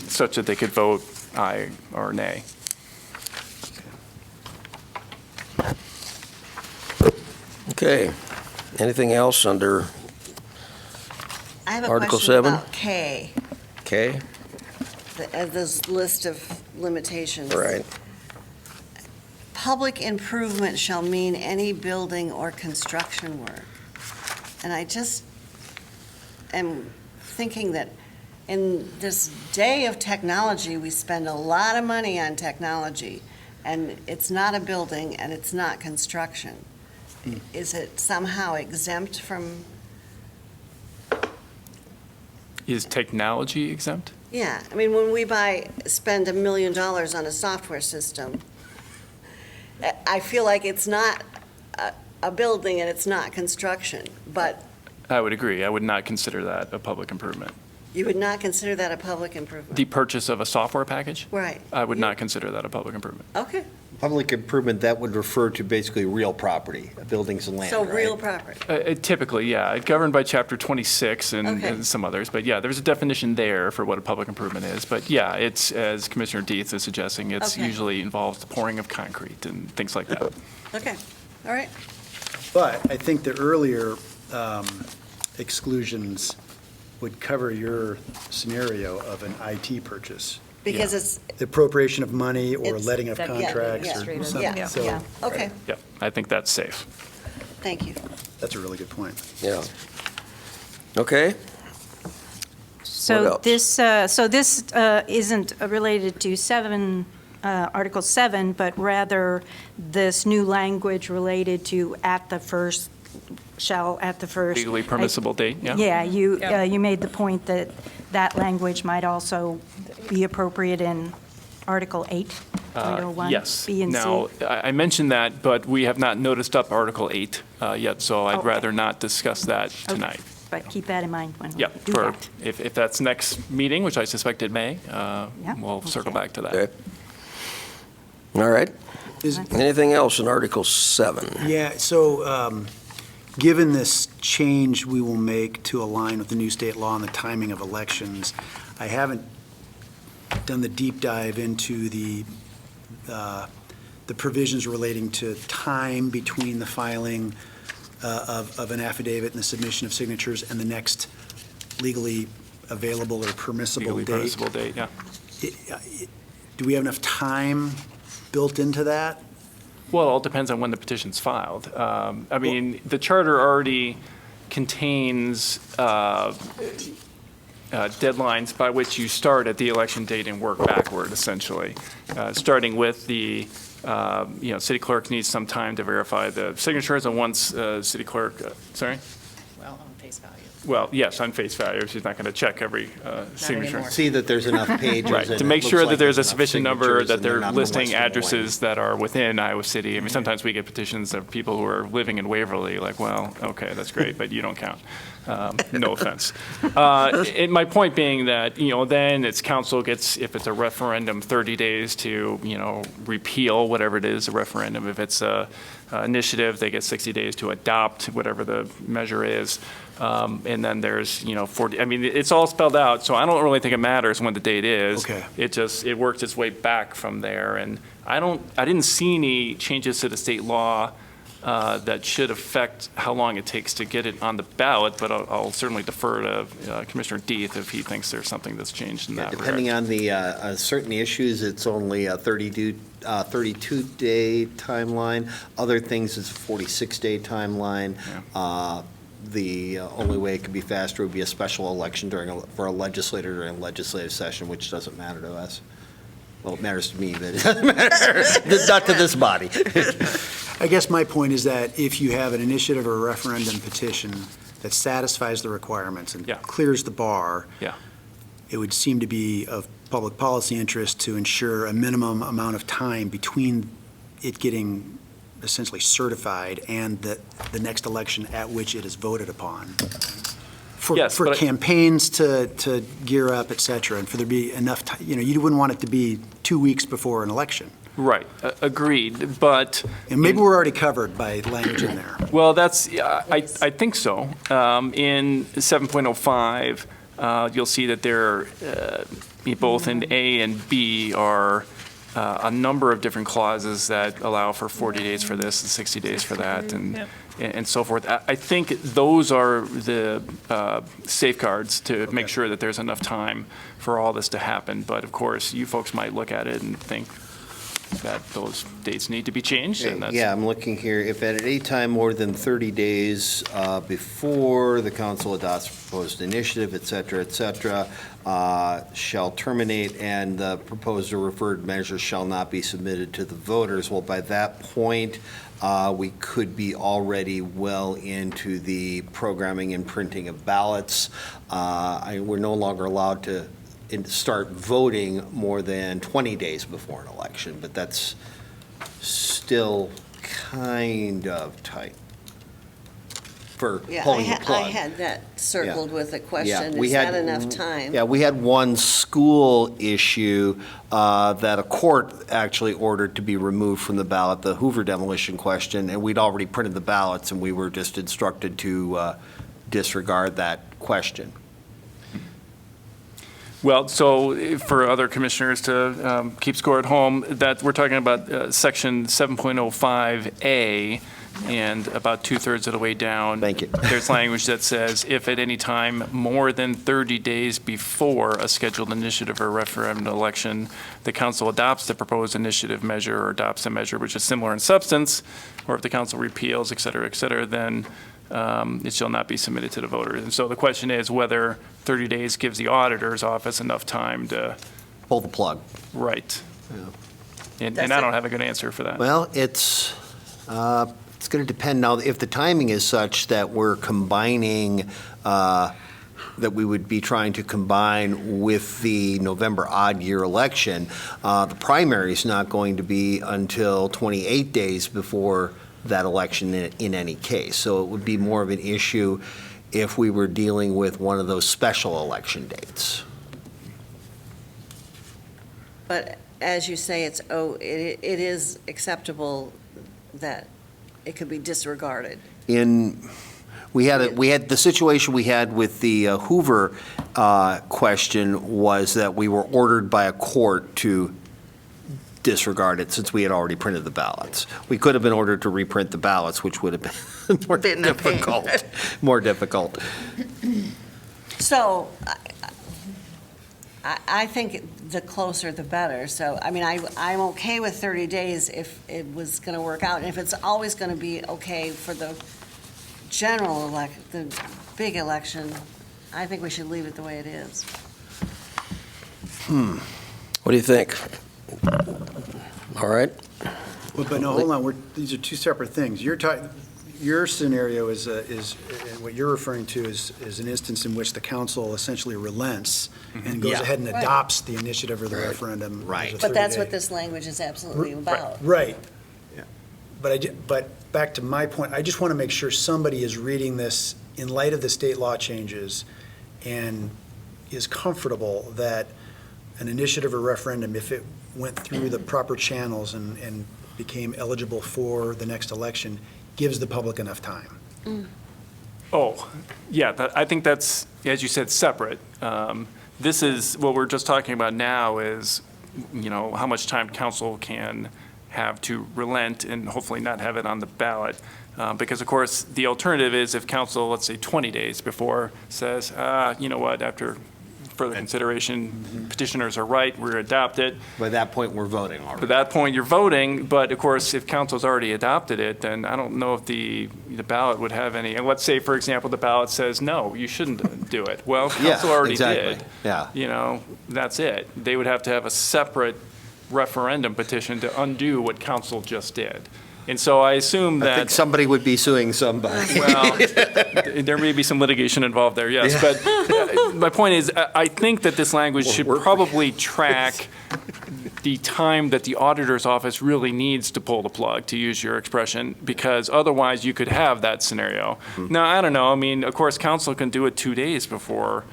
such that they could vote aye or nay. Okay. Anything else under I have a Article question 7? about K, K? this list of limitations. Right. Public improvement shall mean any building or construction work. And I just am thinking that in this day of technology, we spend a lot of money on technology, and it's not a building and it's not construction. Is it somehow exempt from, Is technology exempt? yeah, I mean, when we spend $1 million on a software system, I feel like it's not a building and it's not construction, but I would agree. I would not consider that a public improvement. you would not consider that a public improvement? The purchase of a software package? Right. I would not consider that a public improvement. Okay, Public improvement, that would refer to basically real property, buildings and land, so right? real property. Typically, yeah, governed by Chapter 26 Okay. and some others. But yeah, there's a definition there for what a public improvement is. But yeah, it's, as Commissioner Deeth is suggesting, it's Okay. usually involves the pouring of concrete and things like that. Okay, all right. But I think the earlier exclusions would cover your scenario of an IT purchase. Because it's, The appropriation of money or It's- letting of That- yeah, contracts or administrative, something. yeah, So yeah. okay, Yeah, I think that's safe. thank you. that's a really good point. Yeah. Okay. So else? this, isn't related to Article 7, but rather this new language related to at the first. Legally permissible date, yeah? Yeah, Yeah. you made the point that that language might also be appropriate in Article 8, 301, Yes. B and C. Now, I mentioned that, but we have not noticed up Article 8 yet, so I'd Okay. rather not discuss that Okay. tonight. But keep that in mind when we Yeah, do for, that. if that's next meeting, which I suspect it may, we'll circle okay. back to that. Okay. All right. Is- Anything else in Article 7? Yeah, so given this change we will make to align with the new state law on the timing of elections, I haven't done the deep dive into the provisions relating to time between the filing of an affidavit and the submission of signatures and the next legally available or permissible Legally date. permissible date, yeah. Do we have enough time built into that? Well, it all depends on when the petition's filed. I mean, the charter already contains deadlines by which you start at the election date and work backward, essentially, starting with the, city clerk needs some time to verify the signatures, and once city clerk, sorry? Well, on face value. Well, yes, on face value, she's not going to check every signature. anymore. See that there's enough pages. Right, and to it make looks sure like that there's a enough sufficient number, signatures that and they're they're not listing molesting away. addresses that are within Iowa City. I mean, sometimes we get petitions of people who are living in Waverly, like, well, okay, that's great, but you don't count. No offense. My point being that, then it's council gets, if it's a referendum, 30 days to, repeal whatever it is, a referendum. If it's a initiative, they get 60 days to adopt whatever the measure is. And then there's, 40, I mean, it's all spelled out, so I don't really think it matters when the date is. Okay. It works its way back from there. And I didn't see any changes to the state law that should affect how long it takes to get it on the ballot, but I'll certainly defer to Commissioner Deeth if he thinks there's something that's changed in that regard. Depending on the certain issues, it's only a 32-day timeline. Other things, it's a 46-day timeline. The only way it could be faster would be a special election for a legislator during a legislative session, which doesn't matter to us. Well, it matters to me, but it doesn't matter. Not to this body. I guess my point is that if you have an initiative or a referendum petition that satisfies the requirements and Yeah. clears the bar, Yeah. it would seem to be of public policy interest to ensure a minimum amount of time between it getting essentially certified and the next election at which it is voted upon Yes, for but I- campaigns to gear up, et cetera, and for there to be enough time, you wouldn't want it to be 2 weeks before an election. Right, agreed, but. And maybe we're already covered by language in there. Well, I think so. In 7.05, you'll see that there, both in A and B are a number of different clauses that allow for 40 days for this and 60 days for that and so forth. I think those are the safeguards to make sure that there's enough time for all this to happen. But of course, you folks might look at it and think that those dates need to be changed, and that's. Yeah, I'm looking here. If at any time more than 30 days before the council adopts proposed initiative, et cetera, shall terminate, and the proposed or referred measure shall not be submitted to the voters. Well, by that point, we could be already well into the programming and printing of ballots. We're no longer allowed to start voting more than 20 days before an election, but that's still kind of tight for Yeah, pulling the plug. I had that circled with a question, we is had- that enough time? Yeah, we had one school issue that a court actually ordered to be removed from the ballot, the Hoover demolition question, and we'd already printed the ballots, and we were just instructed to disregard that question. Well, so for other commissioners to keep score at home, that we're talking about section 7.05A, and about 2/3 of the way down. Thank you. There's language that says, if at any time more than 30 days before a scheduled initiative or referendum election, the council adopts the proposed initiative measure or adopts a measure which is similar in substance, or if the council repeals, et cetera, then it shall not be submitted to the voters. And so the question is whether 30 days gives the auditor's office enough time to, Pull the plug. right. And Does I it? don't have a good answer for that. Well, it's going to depend now, if the timing is such that we're combining, that we would be trying to combine with the November odd year election, the primary is not going to be until 28 days before that election in any case. So it would be more of an issue if we were dealing with one of those special election dates. But as you say, it is acceptable that it could be disregarded. We had the situation we had with the Hoover question was that we were ordered by a court to disregard it since we had already printed the ballots. We could have been ordered to reprint the ballots, which would have been more Been a pain. difficult. More difficult. So I think the closer the better. So, I mean, I'm okay with 30 days if it was going to work out. And if it's always going to be okay for the the big election, I think we should leave it the way it is. What do you think? All right. But no, hold on, these are two separate things. Your scenario is, what you're referring to is an instance in which the council essentially relents and goes Yeah. ahead and adopts the initiative or the referendum. Right. There's a But that's 30-day what this language is absolutely about. Right. But back to my point, I just want to make sure somebody is reading this in light of the state law changes and is comfortable that an initiative or referendum, if it went through the proper channels and became eligible for the next election, gives the public enough time. Oh, yeah, I think that's, as you said, separate. This is, what we're just talking about now is, how much time council can have to relent and hopefully not have it on the ballot. Because of course, the alternative is if council, let's say 20 days before, says, you know what, after further consideration, petitioners are right, we're adopt it. By that point, we're voting already. At that point, you're voting, but of course, if council's already adopted it, then I don't know if the ballot would have any, and let's say, for example, the ballot says, no, you shouldn't do it. Well, Yeah, council already exactly. did. Yeah. That's it. They would have to have a separate referendum petition to undo what council just did. And so I assume I think that, somebody would be suing somebody. well, there may be some litigation involved there, yes. But my point is, I think that this language should work. probably track the time that the auditor's office really needs to pull the plug, to use your expression, because otherwise you could have that scenario. Now, I don't know, I mean, of course, council can do it 2 days before,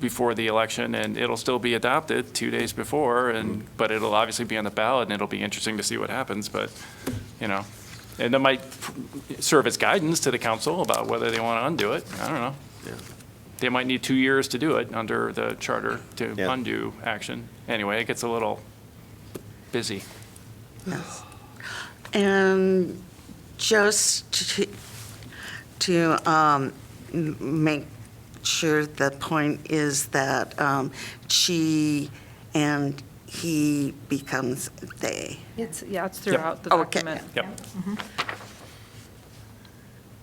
before the election, and it'll still be adopted 2 days before, but it'll obviously be on the ballot, and it'll be interesting to see what happens, but, and that might serve as guidance to the council about whether they want to undo it. I don't know. They might need 2 years to do it under the charter to Yeah. undo action. Anyway, it gets a little busy. Yes. And just to make sure the point is that she and he becomes they. It's throughout the Okay. document. Yep.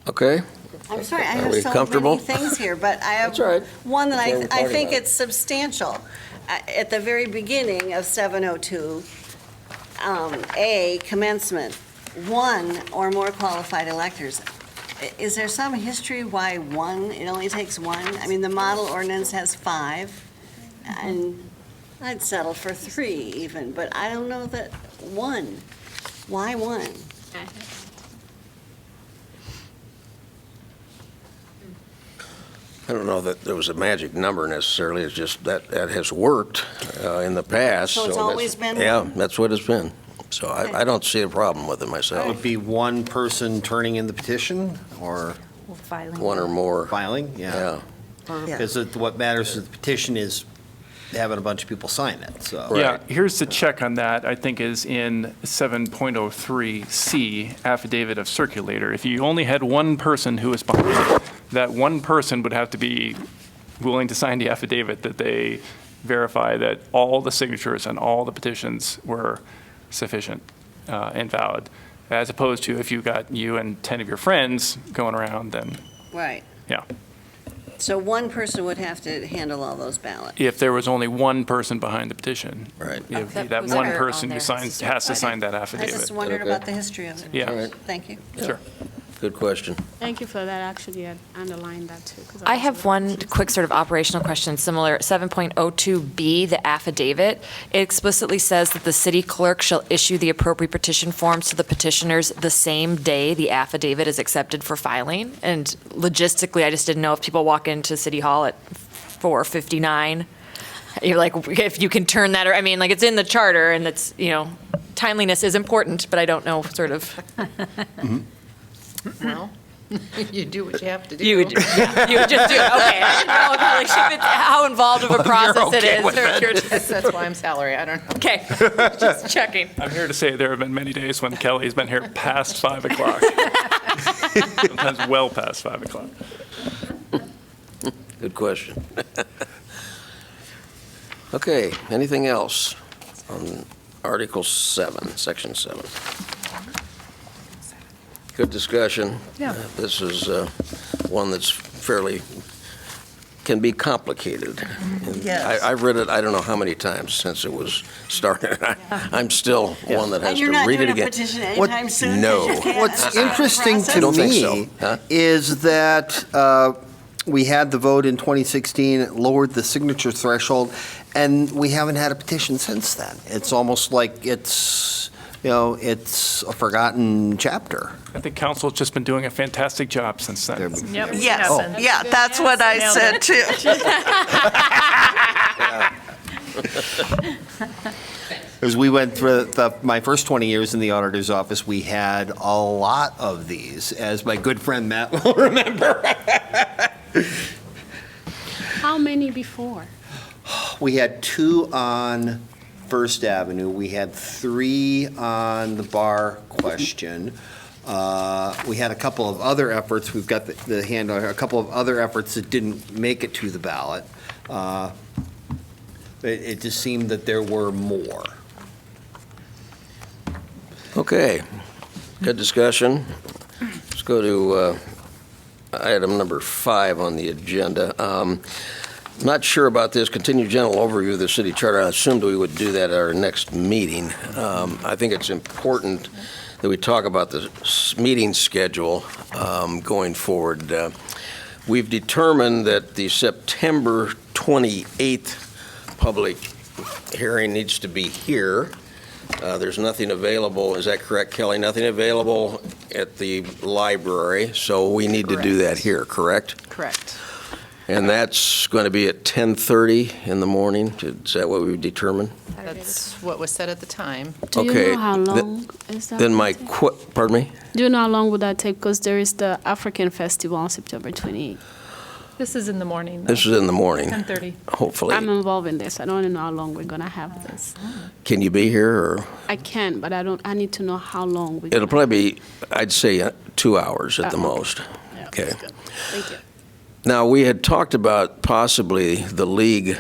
Okay? I'm sorry, I Are have we so comfortable? many things here, but I have That's all right. one that That's what we're I talking think about. it's substantial. At the very beginning of 702, A, commencement, one or more qualified electors. Is there some history why one, it only takes one? I mean, the model ordinance has 5, and I'd settle for 3 even, but I don't know that one. Why one? I don't know that there was a magic number necessarily, it's just that has worked in the past. So it's that's- always been Yeah, one? that's what it's been. So I don't see a problem with it myself. Would be one person turning in the petition or Filing. One or more, filing? yeah. Yeah. Because what matters with the petition is having a bunch of people sign it, so. Yeah, here's the check on that, I think is in 7.03C, affidavit of circulator. If you only had one person who was behind it, that one person would have to be willing to sign the affidavit that they verify that all the signatures and all the petitions were sufficient and valid, as opposed to if you got you and 10 of your friends going around, then, Right. yeah. So one person would have to handle all those ballots. If there was only one person behind the petition. Right. If That that was one there person on who there. signs, has to sign that I affidavit. just wondered Okay. about the history of it. Yeah. All right. Thank you. Sure. Good question. Thank you for that. Actually, I underlined that too. 'Cause I was have one quick sort of operational question, similar, 7.02B, the affidavit. It explicitly says that the city clerk shall issue the appropriate petition forms to the petitioners the same day the affidavit is accepted for filing. And logistically, I just didn't know if people walk into City Hall at 4:59, you're like, if you can turn that, or, I mean, like, it's in the charter, and it's, timeliness is important, but I don't know, sort of. Well, you do what you have to do. You would just do it, okay. I didn't know how involved of a process it is. You're just- That's why I'm salary, I don't know. Okay, just checking. I'm here to say there have been many days when Kelly's been here past 5 o'clock. Sometimes well past 5 o'clock. Good question. Okay, anything else on Article 7, Section 7? Good discussion. Yeah. This is one that's can be complicated. And Yes. I've read it, I don't know how many times since it was started. I'm still one that has And to you're not read it doing a again. petition What- anytime soon? No. 'cause you can't What's start the interesting process? to don't think so, me huh? is that we had the vote in 2016, it lowered the signature threshold, and we haven't had a petition since then. It's almost like it's a forgotten chapter. I think council's just been doing a fantastic job since then. Yep. Yes, Essence. yeah, that's what I Nailed said it. too. As we went through my first 20 years in the auditor's office, we had a lot of these, as my good friend Matt will remember. How many before? We had 2 on First Avenue. We had 3 on the bar question. We had a couple of other efforts. We've got the hand on a couple of other efforts that didn't make it to the ballot. It just seemed that there were more. Okay, good discussion. Let's go to item number 5 on the agenda. Not sure about this, continued general overview of the city charter. I assumed we would do that at our next meeting. I think it's important that we talk about the meeting schedule going forward. We've determined that the September 28th public hearing needs to be here. There's nothing available, is that correct, Kelly? Nothing available at the library, so we need to do that here, correct? Correct. And that's going to be at 10:30 in the morning? Is that what we determined? That's what was said at the time. Do you Okay, know how th- long is that? Then gonna my, take? pardon me? Do you know how long would that take? Because there is the African Festival on September 28th. This is in the morning, though. This is in the morning, 10:30. hopefully. I'm involved in this. I don't know how long we're gonna have this. Can you be here, or? I can, but I need to know how long we're It'll gonna. probably be, I'd say, 2 hours at the Okay. most. Yeah, Okay. that's good. Thank you. Now, we had talked about possibly the league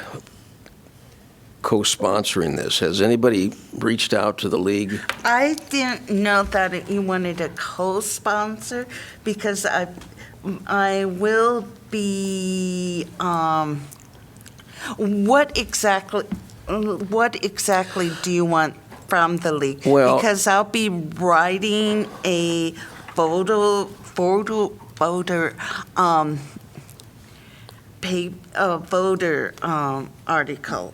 co-sponsoring this. Has anybody reached out to the league? I didn't know that you wanted a co-sponsor because I will be, what exactly do you want from the league? Well- Because I'll be writing a voter article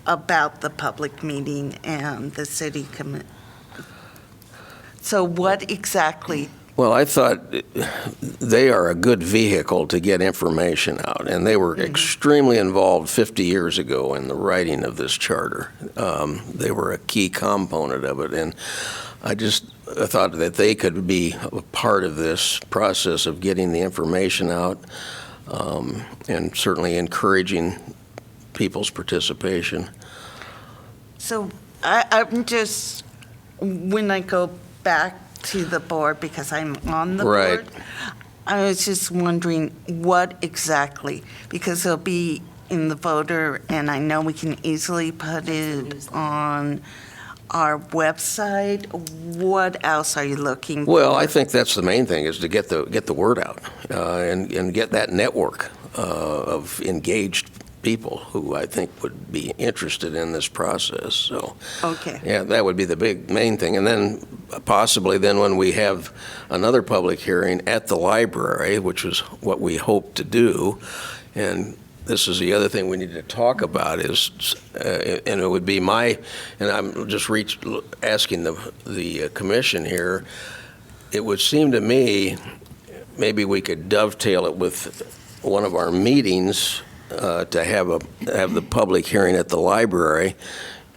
about the public meeting and the city commit. So what exactly, Well, I thought they are a good vehicle to get information out, and they were extremely involved 50 years ago in the writing of this charter. They were a key component of it, and I thought that they could be a part of this process of getting the information out, and certainly encouraging people's participation. so I'm just, when I go back to the board, because I'm on the Right. board, I was just wondering what exactly, because it'll be in the voter, and I know we can easily put it on our website. What else are you looking for? Well, I think that's the main thing, is to get the word out, and get that network of engaged people who I think would be interested in this process, so. Okay. Yeah, that would be the main thing. And then possibly then when we have another public hearing at the library, which is what we hope to do, and this is the other thing we need to talk about is, and it would be and I'm just asking the commission here, it would seem to me, maybe we could dovetail it with one of our meetings, to have the public hearing at the library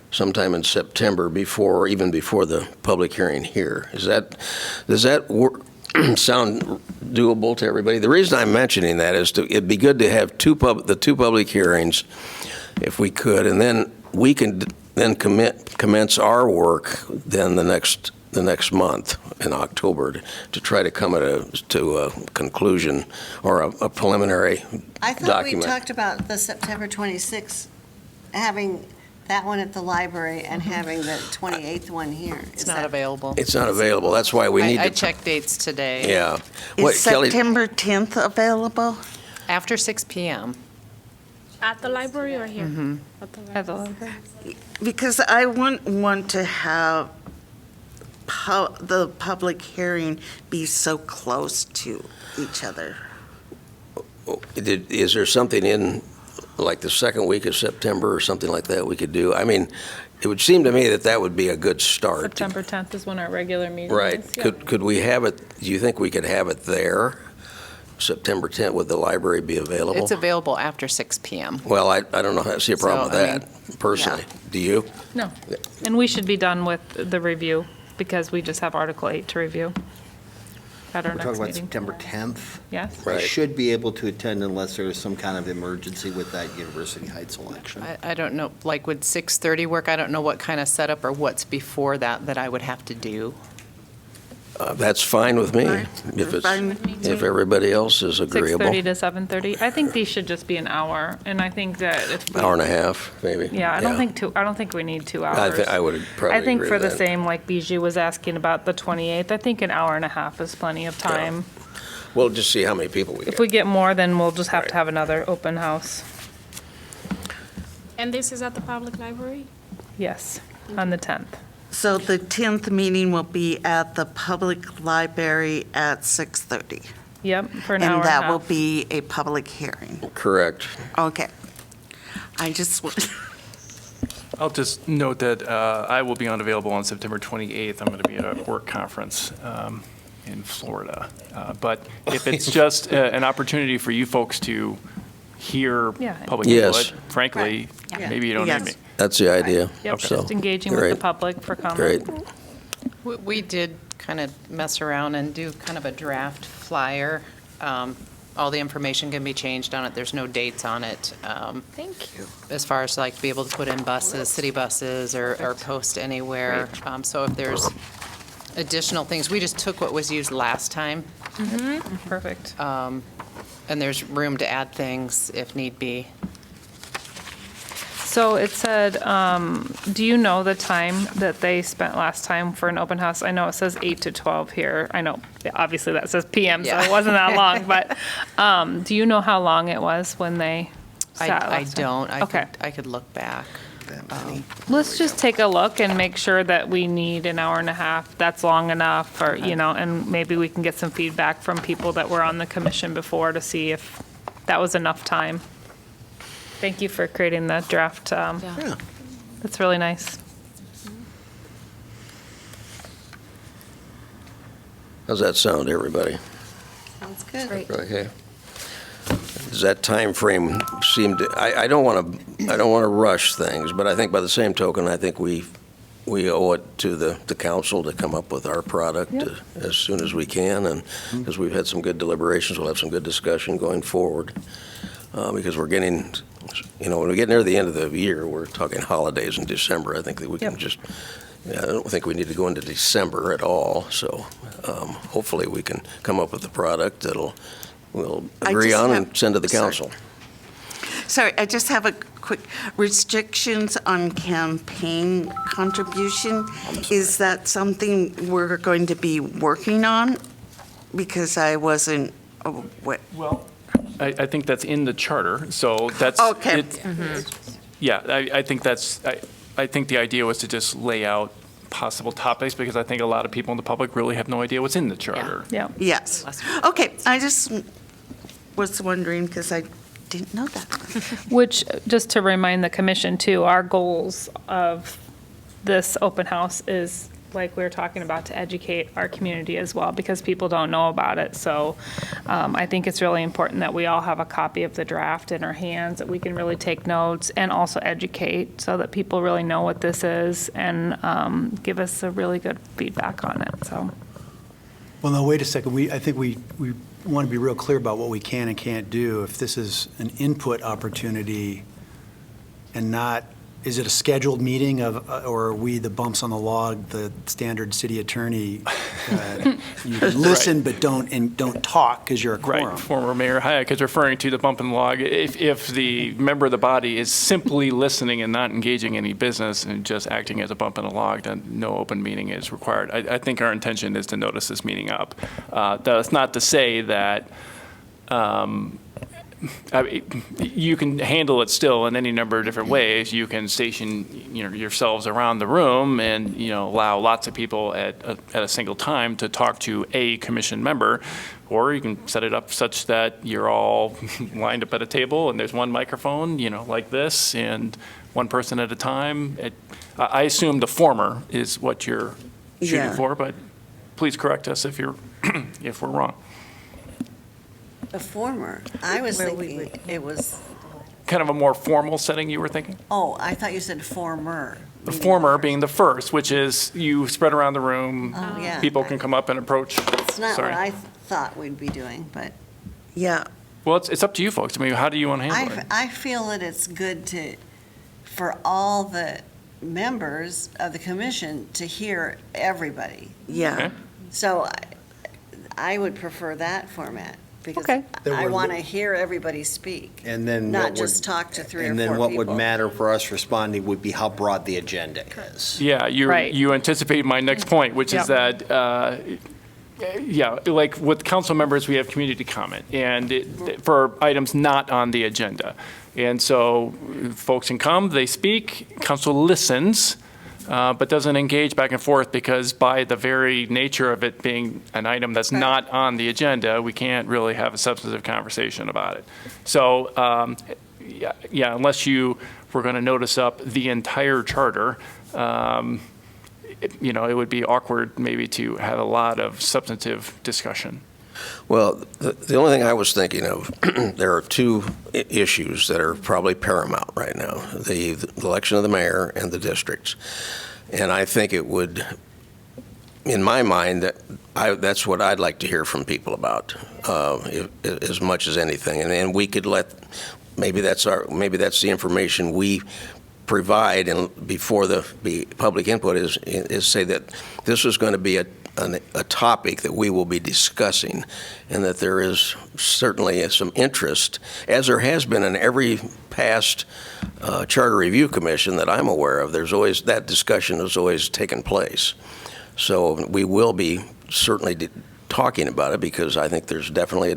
sometime in September, even before the public hearing here. Does that sound doable to everybody? The reason I'm mentioning that is it'd be good to have the two public hearings, if we could, and then we can then commence our work then the next month in October to try to come to a conclusion or a preliminary I thought we document. talked about the September 26th, having that one at the library and having the 28th one here. It's not available. It's not available. That's why we need I to. checked dates today. Yeah. Is Kelly, September 10th available? After 6 PM. At the library or here? At the At the library. library. Because I wouldn't want to have the public hearing be so close to each other. is there something in, like, the second week of September or something like that we could do? I mean, it would seem to me that would be a good start. September 10th is when our regular meeting Right. is. Yeah. Could we have it, do you think we could have it there, September 10th? Would the library be available? It's available after 6 PM. Well, I don't know, I see a problem with So, I that, personally. Do you? No. And we should be done with the review because we just have Article 8 to review at our We're next talking about meeting. September 10th. Yes? I Right. should be able to attend unless there is some kind of emergency with that University Heights election. I don't know, like, would 6:30 work? I don't know what kind of setup or what's before that I would have to do. That's fine with me, Fine with me, if everybody else is agreeable. 6:30 to 7:30. I think these should just be an hour, and I think that if we. Hour and a half, maybe. Yeah, I don't think we need 2 hours. I would probably I think agree for with the that. same, like Bijou was asking about the 28th, I think an hour and a half is plenty of time. We'll just see how many people we If get. we get more, then we'll just have Right. to have another open house. And this is at the public library? Yes, on the 10th. So the 10th meeting will be at the public library at 6:30. Yep, for an hour And and a that will half. be a public hearing. Correct. Okay. I just, I'll just note that I will be unavailable on September 28th. I'm going to be at a work conference in Florida. But if it's just an opportunity for you folks to hear Yeah. public Yes. input, frankly, Yeah. maybe you don't Yes. need me. That's the idea. Yep, So, just engaging with the great. public for comment. Great. We did kind of mess around and do kind of a draft flyer. All the information can be changed on it. There's no dates on it. Thank you. As far as like be able to put in buses, city buses, or post anywhere. So if there's additional things, we just took what was used last time, Perfect. and there's room to add things if need be. So it said, do you know the time that they spent last time for an open house? I know it says 8 to 12 here. I know, obviously that says PM, so Yeah. it wasn't that long, but do you know how long it was when they sat I last time? don't. Okay. I could look back. Let's just take a look and make sure that we need an hour and a half. That's long enough, or, you know, and maybe we can get some feedback from people that were on the commission before to see if that was enough time. Thank you for creating the draft. Yeah. That's really nice. How's that sound, everybody? Sounds good. Okay. Does that time frame seem to, I don't want to rush things, but I think by the same token, I think we owe it to the council to come up with our product Yep. as soon as we can, and because we've had some good deliberations, we'll have some good discussion going forward. Because we're getting, you know, when we get near the end of the year, we're talking holidays in December. I think that we can Yep. just, I don't think we need to go into December at all. So hopefully we can come up with a product we'll I agree just on have- and send to the sorry. council. Sorry, I just have a quick, restrictions on campaign contribution. Is that something we're going to be working on? Because I wasn't, Well, I think that's in the charter, so that's. Okay. Yeah, I think I think the idea was to just lay out possible topics, because I think a lot of people in the public really have no idea what's in the charter. Yeah. yes. Okay, I just was wondering because I didn't know that. Which, just to remind the commission too, our goals of this open house is, like we were talking about, to educate our community as well, because people don't know about it. So I think it's really important that we all have a copy of the draft in our hands, that we can really take notes and also educate, so that people really know what this is and give us a really good feedback on it, so. Well, no, wait a second. I think we want to be real clear about what we can and can't do. If this is an input opportunity and not, is it a scheduled meeting or are we the bumps on the log, the standard city attorney? You can listen, but don't talk because you're a quorum. Right, former Mayor Hayek is referring to the bump in the log. If the member of the body is simply listening and not engaging in any business and just acting as a bump in the log, then no open meeting is required. I think our intention is to notice this meeting up. That's not to say that you can handle it still in any number of different ways. You can station, yourselves around the room and, allow lots of people at a single time to talk to a commission member, or you can set it up such that you're all lined up at a table and there's one microphone, like this, and one person at a time. I assume the former is what you're shooting Yeah. for, but please correct us if we're wrong. The former, I was thinking it was, Kind of a more formal setting you were thinking? I thought you said former. The former being the first, which is you spread around the room. Oh, yeah. People can come up and approach. It's not Sorry. what I thought we'd be doing, but Yeah, Well, it's up to you folks. I mean, how do you want to handle it? I feel that it's good for all the members of the commission to hear everybody. yeah. Okay. So I would prefer that format, because Okay. I want to hear everybody speak, And then not what would- just talk to three or And four then people. what would matter for us responding would be how broad the agenda is. Yeah, Right. you anticipate my next point, which is Yep. that, like with council members, we have community comment, and for items not on the agenda. And so folks can come, they speak, council listens, but doesn't engage back and forth, because by the very nature of it being an item that's not on the agenda, we can't really have a substantive conversation about it. So, yeah, unless you were going to notice up the entire charter, it would be awkward maybe to have a lot of substantive discussion. Well, the only thing I was thinking of, there are two issues that are probably paramount right now, the election of the mayor and the districts. And I think it would, in my mind, that's what I'd like to hear from people about, as much as anything. And we could maybe that's the information we provide, and before the public input is say that this is going to be a topic that we will be discussing, and that there is certainly some interest, as there has been in every past Charter Review Commission that I'm aware of. There's always, that discussion has always taken place. So we will be certainly talking about it, because I think there's definitely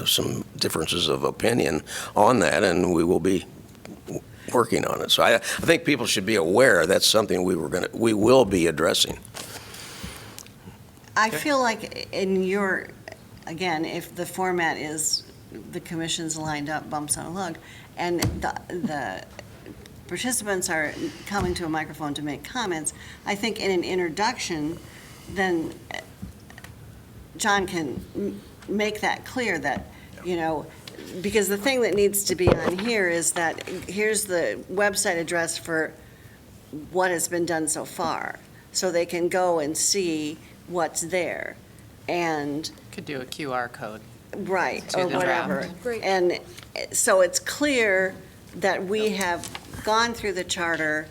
some differences of opinion on that, and we will be working on it. So I think people should be aware that's something we will be addressing. I feel like again, if the format is the commission's lined up, bumps on a log, and the participants are coming to a microphone to make comments, I think in an introduction, then John can make that clear that, because the thing that needs to be on here is that here's the website address for what has been done so far, so they can go and see what's there. And Could do a QR code. right, To or the whatever. draft. And so it's clear that we have gone through the charter,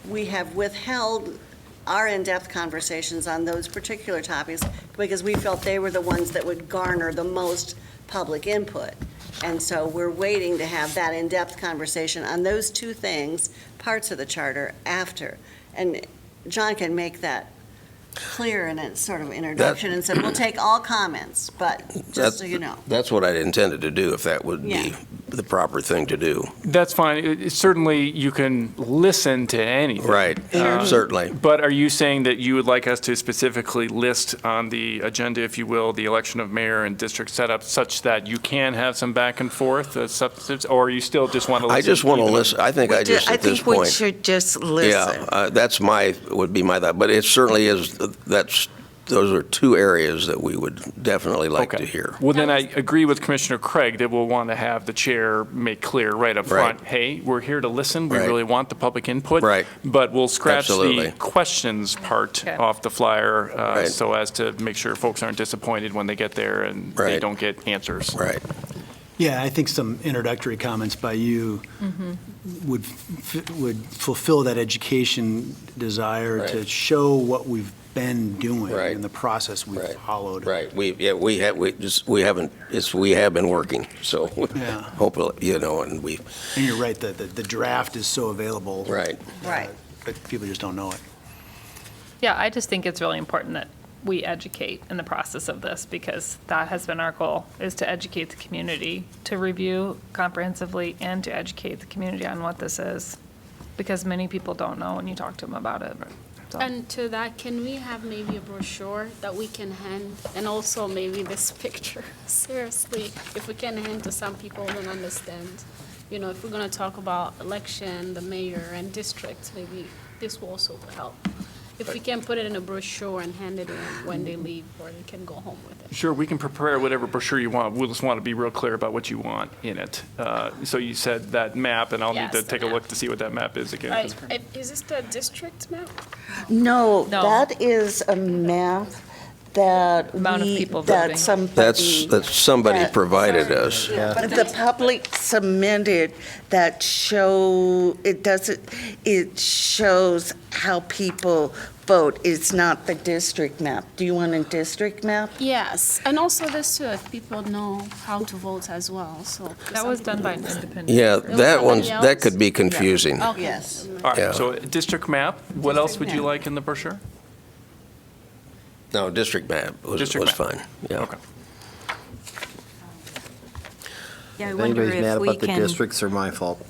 we have withheld our in-depth conversations on those particular topics because we felt they were the ones that would garner the most public input. And so we're waiting to have that in-depth conversation on those two things, parts of the charter, after. And John can make that clear in a sort of introduction and said, we'll take all comments, but just so you know. That's what I'd intended to do, if that would be Yeah. the proper thing to do. That's fine. Certainly, you can listen to anything. Right, certainly. But are you saying that you would like us to specifically list on the agenda, if you will, the election of mayor and district setup, such that you can have some back and forth substantive, or you still just want to listen? I just want to listen. I think at this I think we point. should just listen. Yeah, that's would be my thought, but it certainly is, those are two areas that we would definitely like to Okay. hear. Well, then I agree with Commissioner Craig that we'll want to have the chair make clear right up front, Right. hey, we're here to listen, we Right. really want the public input. Right. But we'll scratch the Absolutely. questions part Okay. off the flyer Right. so as to make sure folks aren't disappointed when they get there and they Right. don't get answers. Right. Yeah, I think some introductory comments by you would fulfill that education desire to Right. show what we've been doing Right. and the process we've Right. followed. Right, we have been working, so Yeah. hopefully, and we, And you're right, the draft is so available. right. Right. But people just don't know it. Yeah, I just think it's really important that we educate in the process of this, because that has been our goal, is to educate the community, to review comprehensively and to educate the community on what this is, because many people don't know when you talk to them about it. So- And to that, can we have maybe a brochure that we can hand, and also maybe this picture? Seriously, if we can hand to some people who don't understand, if we're gonna talk about election, the mayor and districts, maybe this will also help. If we can put it in a brochure and hand it in when they leave, or they can go home with it. Sure, we can prepare whatever brochure you want. We'll just want to be real clear about what you want in it. So you said that map, and I'll need Yes, to the take a map. look to see what that map is again. Is this the district map? No, No. that is a map that Amount of people voting. that somebody. That's somebody that- provided us. But the public submitted that it shows how people vote. It's not the district map. Do you want a district map? Yes, and also this too, if people know how to vote as well, so. That was done by an independent. Yeah, was that somebody could be confusing. Okay. Yes. All right, Yeah. so district map, what else would you map. like in the brochure? No, district map was District map. fine, yeah. Okay. Yeah, I If wonder anybody's mad if we about the can, districts, they're my fault.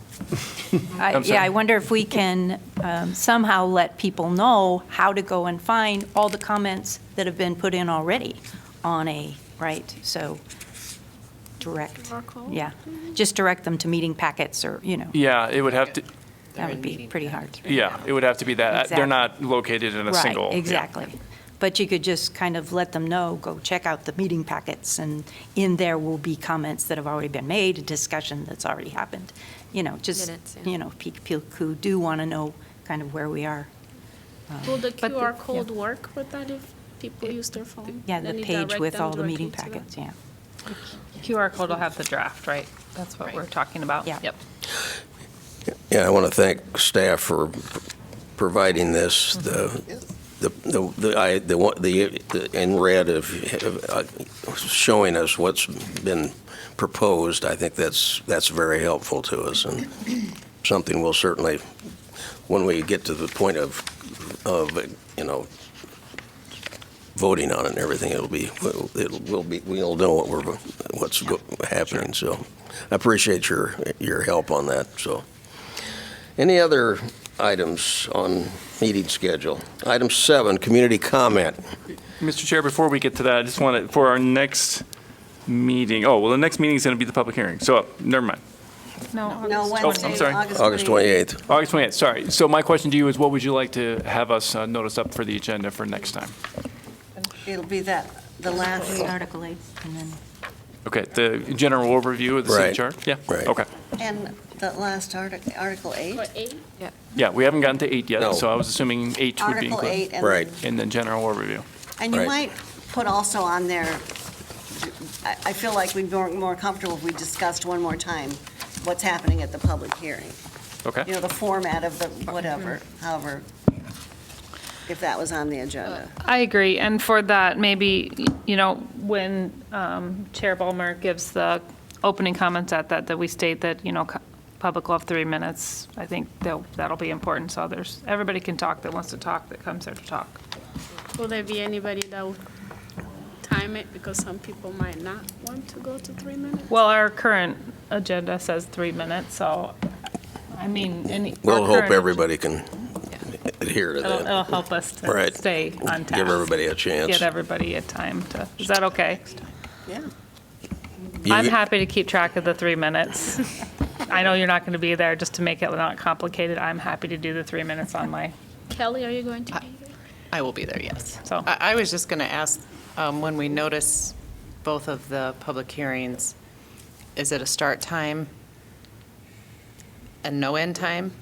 I'm sorry. yeah, I wonder if we can somehow let people know how to go and find all the comments that have been put in already on right? So direct, QR code? yeah, just direct them to meeting packets or, Yeah, it would have to, that would be pretty hard. yeah, it would have to be that. They're not located in a single. Right, yeah. exactly. But you could just kind of let them know, go check out the meeting packets, and in there will be comments that have already been made, a discussion that's already happened. Just, Minutes, yeah. people who do want to know kind of where we are. Will the But the- QR code yeah. work with that if people use their phone? Yeah, the Then you page direct with them all the meeting directly to that? packets, yeah. QR code will have the draft, right? That's what we're talking about? Yeah. Yep. Yeah, I want to thank staff for providing this, the in red of showing us what's been proposed. I think that's very helpful to us, and something we'll certainly, when we get to the point of voting on it and everything, we'll know what's happening. So I appreciate your help on that. So, any other items on meeting schedule? Item 7, community comment. Mr. Chair, before we get to that, I just want to, for our next meeting, the next meeting is going to be the public hearing. So, never mind. No, No, August Wednesday, I'm sorry. August 28th. August 28th, sorry. So my question to you is, what would you like to have us notice up for the agenda for next time? It'll be the last, Article 8, and then. Okay, the general overview of the city Right. chart? Yeah? Right. Okay. and the last Article 8. Or 8? Yeah, we haven't gotten to 8 yet, No. so I was assuming 8 would be Article 8. included. And Right. And then general overview. And you Right. might put also on there, I feel like we'd be more comfortable if we discussed one more time what's happening at the public hearing. Okay? The format of the whatever, however, if that was on the agenda. I agree, and for that, maybe, when Chair Ballmer gives the opening comments at that we state that, public will have 3 minutes. I think that'll be important, so everybody can talk that wants to talk, that comes there to talk. Will there be anybody that will time it, because some people might not want to go to 3 minutes? Well, our current agenda says 3 minutes, so, I mean, We'll our hope current- everybody can adhere to It'll that. help us to Right. stay on task. Give everybody a chance. Get everybody a time to, is that okay? Yeah. I'm You- happy to keep track of the 3 minutes. I know you're not going to be there, just to make it not complicated. I'm happy to do the 3 minutes on my, Kelly, are you going to be there? I will be there, yes. So- I was just going to ask, when we notice both of the public hearings, is it a start time and no end time?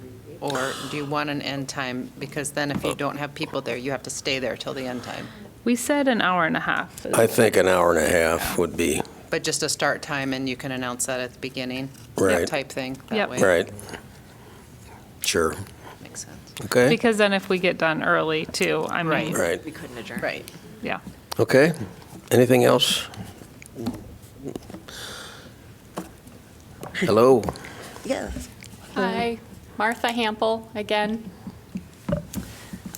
Or do you want an end time? Because then if you don't have people there, you have to stay there till the end time. we said an hour and a half. I think an hour and a half would be, But just a start time, and you can announce that at the beginning? Right. Type thing, Yep. that way? right. Sure, Makes sense. okay, Because then if we get done early, too, I mean, right, We couldn't adjourn. Right. yeah. okay. Anything else? Hello? Yes. Hi, Martha Hample again.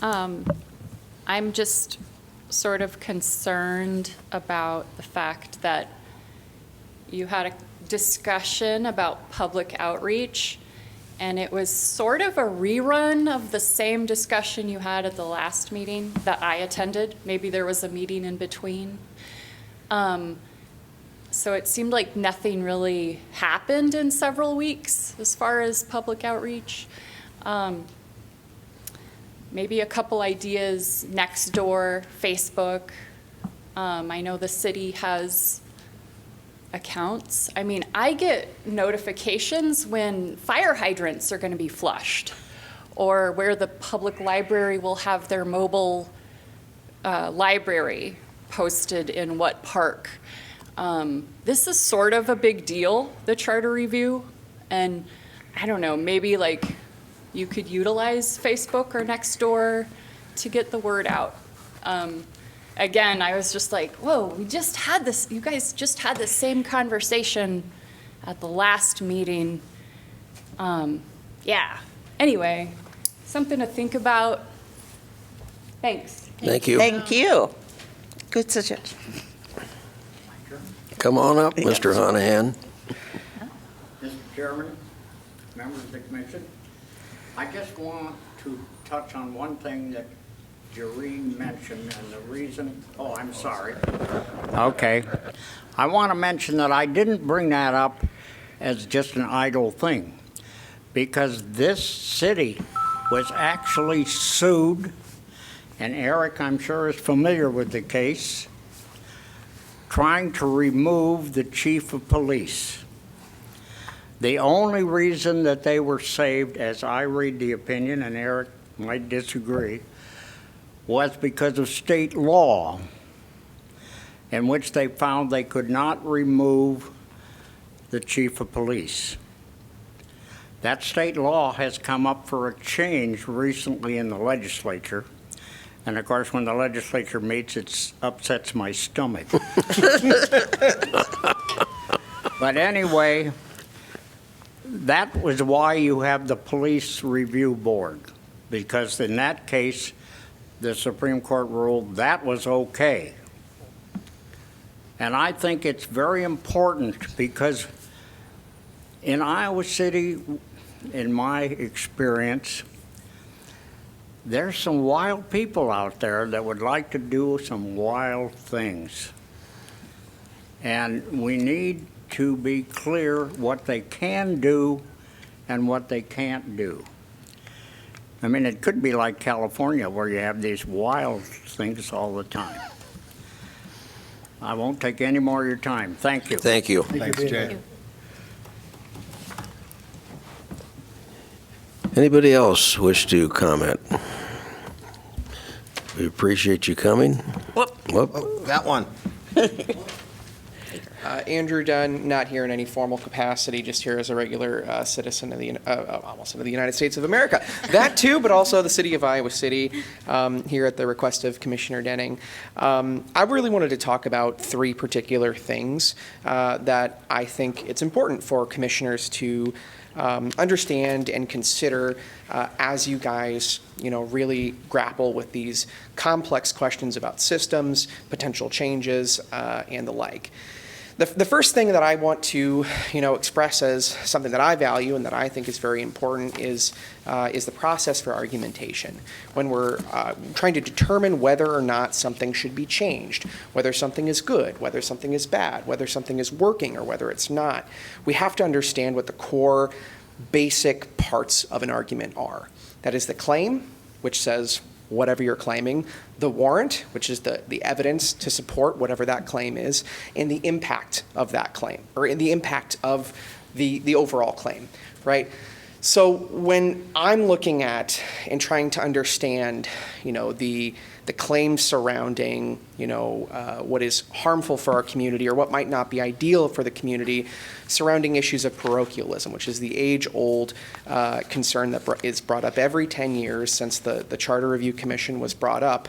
I'm just sort of concerned about the fact that you had a discussion about public outreach, and it was sort of a rerun of the same discussion you had at the last meeting that I attended. Maybe there was a meeting in between. So it seemed like nothing really happened in several weeks as far as public outreach. Maybe a couple ideas, Nextdoor, Facebook. I know the city has accounts. I mean, I get notifications when fire hydrants are going to be flushed, or where the public library will have their mobile library posted in what park. This is sort of a big deal, the charter review, and I don't know, maybe like you could utilize Facebook or Nextdoor to get the word out. Again, I was just like, whoa, we just had this, you guys just had the same conversation at the last meeting. Yeah, anyway, something to think about. Thanks. Thank you. Thank you. Good suggestion. Come on up, Mr. Honahan. Mr. Chairman, members of the commission, I just want to touch on one thing that Jareen mentioned, and the reason, I'm sorry. Okay. I want to mention that I didn't bring that up as just an idle thing, because this city was actually sued, and Eric, I'm sure, is familiar with the case, trying to remove the chief of police. The only reason that they were saved, as I read the opinion, and Eric might disagree, was because of state law, in which they found they could not remove the chief of police. That state law has come up for a change recently in the legislature. And of course, when the legislature meets, it upsets my stomach. But anyway, that was why you have the police review board, because in that case, the Supreme Court ruled that was okay. And I think it's very important, because in Iowa City, in my experience, there's some wild people out there that would like to do some wild things. And we need to be clear what they can do and what they can't do. I mean, it could be like California, where you have these wild things all the time. I won't take any more of your time. Thank you. Thank you. Thanks, Jay. Anybody else wish to comment? We appreciate you coming. Whoop. Oh, that one. Andrew Dunn, not here in any formal capacity, just here as a regular citizen of the almost of the United States of America. That too, but also the city of Iowa City, here at the request of Commissioner Denning. I really wanted to talk about three particular things that I think it's important for commissioners to understand and consider as you guys, really grapple with these complex questions about systems, potential changes, and the like. The first thing that I want to, express as something that I value and that I think is very important is the process for argumentation. When we're trying to determine whether or not something should be changed, whether something is good, whether something is bad, whether something is working or whether it's not, we have to understand what the core basic parts of an argument are. That is the claim, which says whatever you're claiming, the warrant, which is the evidence to support whatever that claim is, and the impact of that claim, or the impact of the overall claim, right? So when I'm looking at and trying to understand, the claims surrounding, what is harmful for our community or what might not be ideal for the community surrounding issues of parochialism, which is the age-old concern that is brought up every 10 years since the Charter Review Commission was brought up.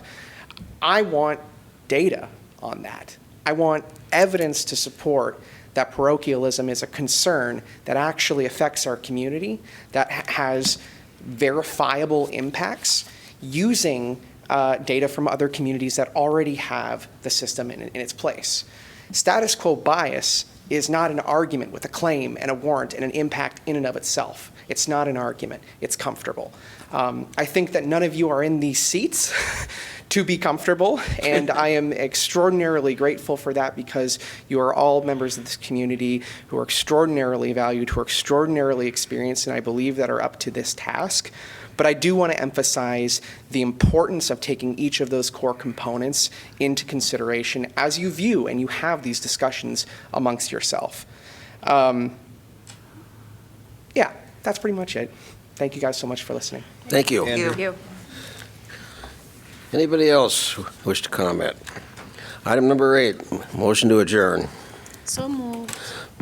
I want data on that. I want evidence to support that parochialism is a concern that actually affects our community, that has verifiable impacts using data from other communities that already have the system in its place. Status quo bias is not an argument with a claim and a warrant and an impact in and of itself. It's not an argument. It's comfortable. I think that none of you are in these seats to be comfortable, and I am extraordinarily grateful for that, because you are all members of this community who are extraordinarily valued, who are extraordinarily experienced, and I believe that are up to this task. But I do want to emphasize the importance of taking each of those core components into consideration as you view and you have these discussions amongst yourself. Yeah, that's pretty much it. Thank you guys so much for listening. Thank you. Thank you. Anybody else wish to comment? Item number 8, motion to adjourn. So moved.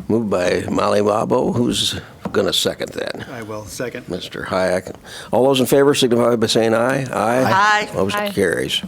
Moved by Molly Wabo. Who's going to second that? I will, second. Mr. Hayek. All those in favor signify by saying aye. Aye. Motion Aye. carries.